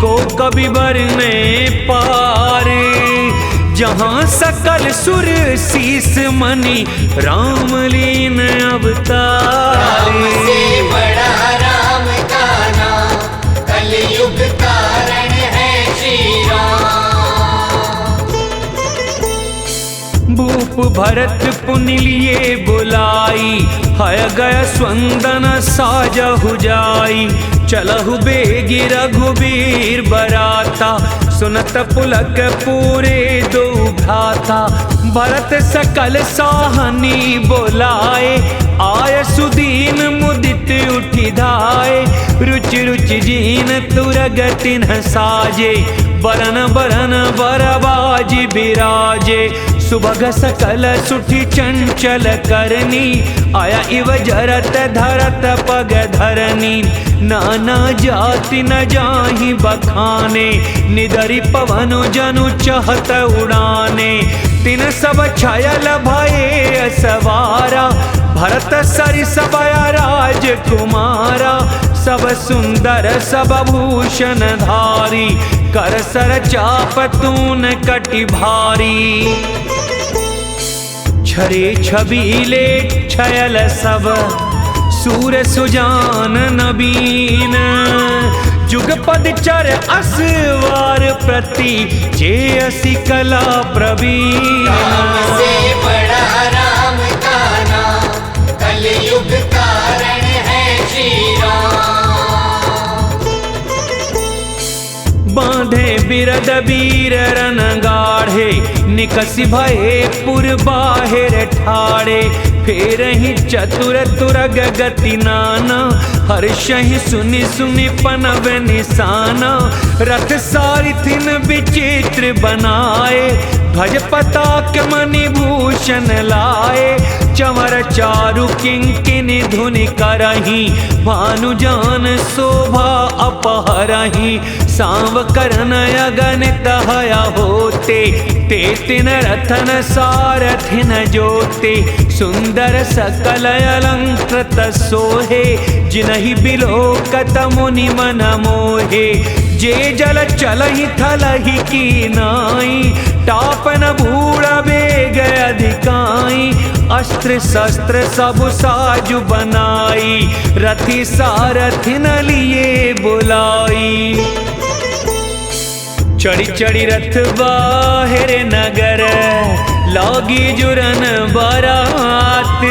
को कवि बरने पारे। जहाँ सकल सुर शीस मणि, राम लीन अवतारे।
राम से बड़ा राम का नाम, कलयुग कारण है श्री राम।
भूप भरत पुनि लिए बुलाई, हय गय स्वंदन साजहु जाई। चलहु बेगी रघुबीर बराता, सुनत पुलक पूरे दो भ्राता। भरत सकल साहनी बोलाए, आय सुदीन मुदित उठि धाय। रुचि रुचि जीन तुरगति न साजे, बरन बरन बरबाज बिराजे। सुभग सकल सुठि चंचल करनी, आया इव जरत धरत पग धरनी। नाना जाति न जाहि बखाने, निदरि पवन जनु चहत उड़ाने। तिन सब छयल भये सवारा, भरत सरिसबया राजकुमारा। सब सुंदर सब भूषण धारी, कर सर चाप तून कटि भारी। छरे छबीले छयल सब, सूर सुजान नबीन। जुगपद चर असवार प्रति जे असी कला प्रवीण।
राम से बड़ा राम का नाम, कलयुग कारण है श्री राम।
बांधे बिरद वीर रन गाढ़े, निकसि भये पुर बाहिर ठाड़े। फेर ही चतुर तुरग गति नाना, हर्षहि सुनि सुनि पनव निशाना। रथ सारथिन विचित्र बनाए, ध्वज पताक मणि भूषण लाए। चमर चारु किंकिनी धुनि करही, भानुजान शोभा अपहरही। सांव करन अगणित हया होते, ते तिन रथन सारथिन जोते। सुंदर सकल अलंकृत सोहे, जिनहि बिलोकत मुनि मन मोहे। जे जल चलहि थलहि की नाई, टापन बूढ़ बेग अधिकाई। अस्त्र शस्त्र सब साजु बनाई, रथी सारथिन लिए बुलाई। चढ़ी चढ़ी रथ बाहिर नगर, लागी जुरन बारात।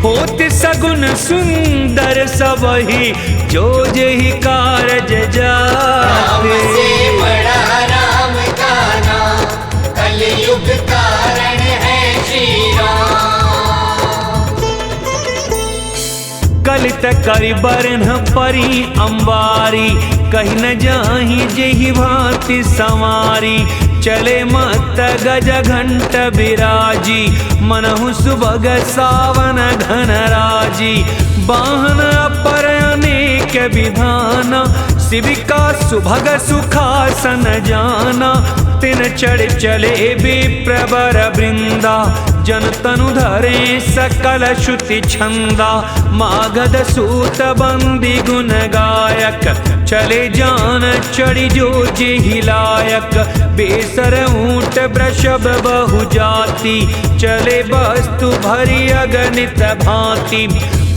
होत सगुन सुंदर सबही, जो जेहि कारज
राम
जाते।
से बड़ा राम का नाम, कलयुग कारण है श्री राम।
कलित करि बरन परी अंबारी, कहीं न जाहि जेहि भांति संवारी। चले मत गज घंट बिराजी, मनहु सुभग सावन घन राजी। वाहन अपर अनेक विधाना, शिविका सुभग सुखासन जाना। तिन चढ़ चले विप्रवर वृंदा, जन तनु धरे सकल श्रुति छंदा। मागध सूत बंदी गुण गायक, चले जान चढ़ी जो जेहि लायक। बेसर ऊंट वृषभ बहु जाति, चले वस्तु भरी अगणित भांति।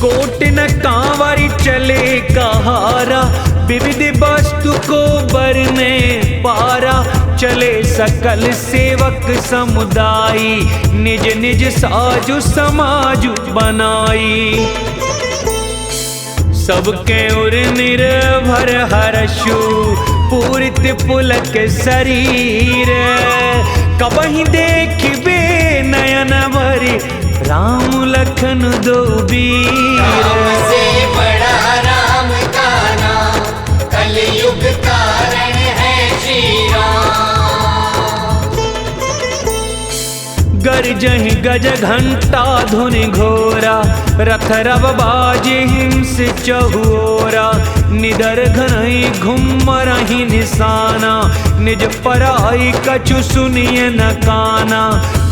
कोटिन कांवरी चले कहारा, विविध वस्तु को बरने पारा। चले सकल सेवक समुदायी, निज निज साजु समाजु बनाई। सबके उर निर्भर हर्षु, पूरित पुलक शरीर। कबहि देखिबे नयन भरि, राम लखन दो वीर।
राम से बड़ा राम का नाम, कलयुग कारण है श्री राम।
गर्जहि गज घंटा धुनि घोरा, रथ रव बाजे हिंस चहुओरा। निधर घनई घुमरहि निशाना, निज पराई कछु सुनिए न काना।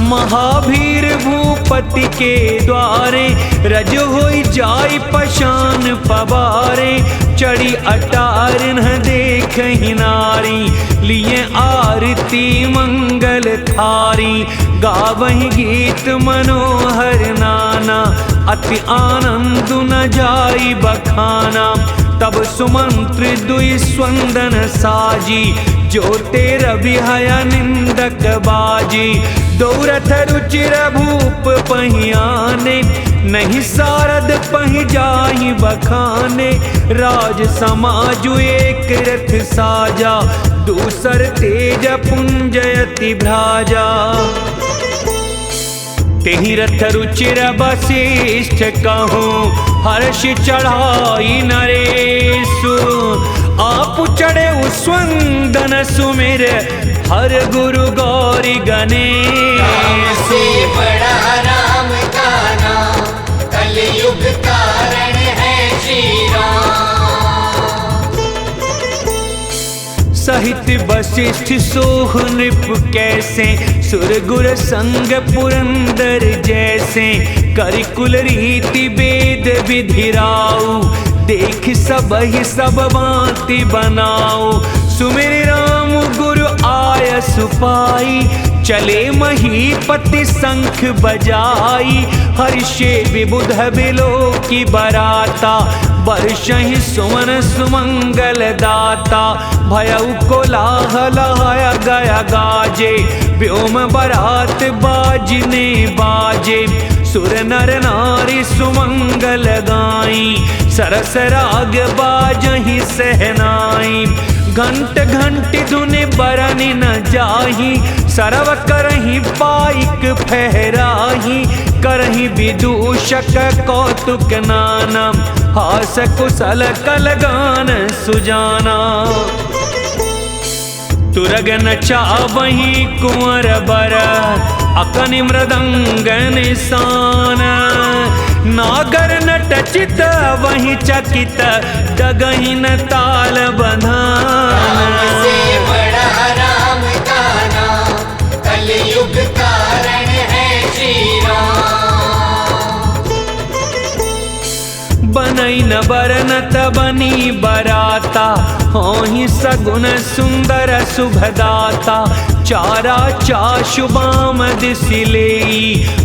महावीर भूपति के द्वारे, रज होई जाई पशान पवारे। चढ़ी अटार न देखहि नारी, लिए आरती मंगल थारी। गावहि गीत मनोहर नाना, अति आनंद न जाई बखाना। तब सुमंत्र दुई स्वंदन साजी, जो तेरा बिहाया निंदक बाजी। दौरथ रुचिर भूप पहियाने, नहीं सारद पहि जाहि बखाने। राज समाजु एक रथ साजा, दूसर तेज पुंजयति भ्राजा। तेहि रथ रुचिर वशिष्ठ कहूँ, हर्ष चढ़ाई नरेशु। आप चढ़े स्वंदन सुमिर, हर गुरु गौरी गणेश।
राम से बड़ा राम का नाम, कलयुग कारण है श्री राम।
सहित वशिष्ठ सोह नृप कैसे, सुर गुर संग पुरंदर जैसे। करिकुल रीति वेद विधिराऊ, देख सब ही सब भांति बनाओ। सुमिर राम गुरु आय सुपाई, चले महीपति शंख बजाई। हर्षे विबुध बिलो की बराता, वर्षहि सुमन सुमंगल दाता। भयउ कोलाहलाय गया गाजे, व्योम बरात बाजने बाजे। सुर नर नारी सुमंगल गाई, सरस राग बाजहि सहनाई। घंट घंट धुनि बरनि न जाही, सरव करहि पाइक फहराही। करहि विदूषक कौतुक नाना, हास कुशल कल गान सुजाना। तुरग नचावहि कुंवर बर, अकनि मृदंग निशान। नागर नट चित वही चकित, डगहि न ताल बंधान।
से बड़ा राम का नाम, कलयुग कारण है श्री राम।
बनई न बरनत बनी बराता, होहि सगुन सुंदर शुभदाता। चारा चाशुबाम दिसिलेई,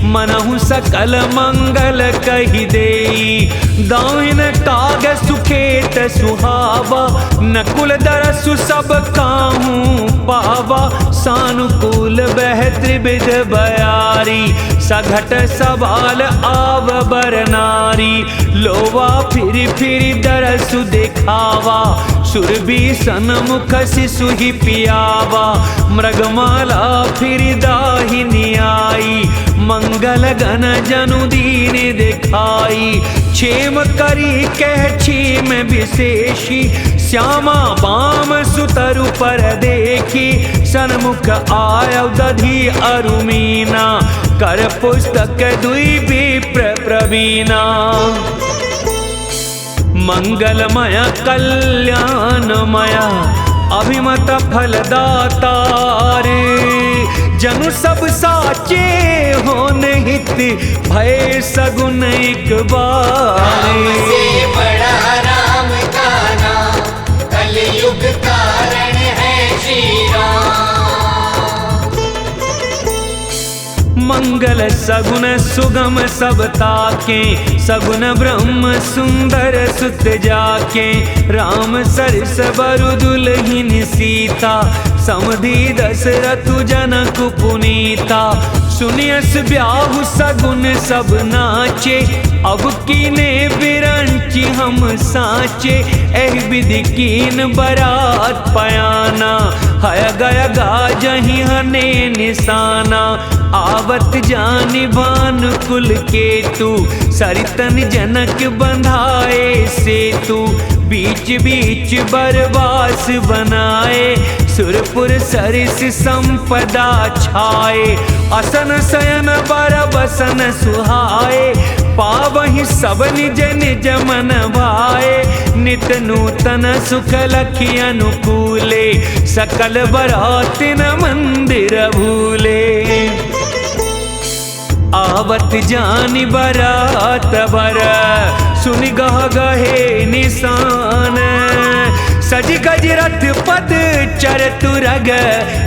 मनहु सकल मंगल कहि देई। दाहिन काग सुखेत सुहावा, नकुल दरसु सब काहू पावा। सानुकूल बह त्रिविध बयारी, सघट सवाल आव बर नारी। लोवा फिर फिर दरसु दिखावा, सुरभि सन्मुख शिशु ही पियावा। मृगमाला फिर दाहिनी आई, मंगल गण जनु दीन दिखाई। क्षेम करी कह क्षेम विशेषी, श्यामा बाम सुतरु पर देखी। सन्मुख आयव दधि अरुमीना, कर पुस्तक दुई विप्र प्रवीणा। मंगलमय कल्याणमय, अभिमत फलदाता रे। जनु सब साचे होन हित, भय सगुन एक बार।
से बड़ा राम का नाम, कलयुग कारण है श्री राम।
मंगल सगुन सुगम सब ताके, सगुन ब्रह्म सुंदर सुत जाके। राम सरस बरु दुलहिन सीता, समधि दशरथ जनक पुनीता। सुनियस ब्याहु सगुन सब नाचे, अब कीने बिरंची हम साचे। एहि विधि कीन बरात पयाना, हय गय गाजहि हने निशाना। आवत जानि भानुकुल केतु, सरितन जनक बंधाए सेतु। बीच बीच बरवास बनाए, सुरपुर सरिस संपदा छाए। असन शयन बर बसन सुहाए, पावहि सब निज निज मन भाए। नित नूतन सुख लखि अनुकूले, सकल बरातिन मंदिर भूले। आवत जानि बरात बर, सुनि गह गहे निशान। सज गज रथ पद चर तुरग,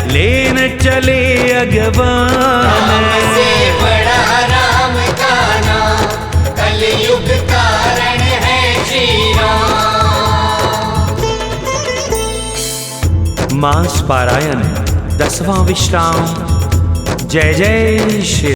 लेन चले अगवान।
से बड़ा राम का नाम, कलयुग कारण है श्री राम।
मास पारायण 10वां विश्राम। जय जय श्री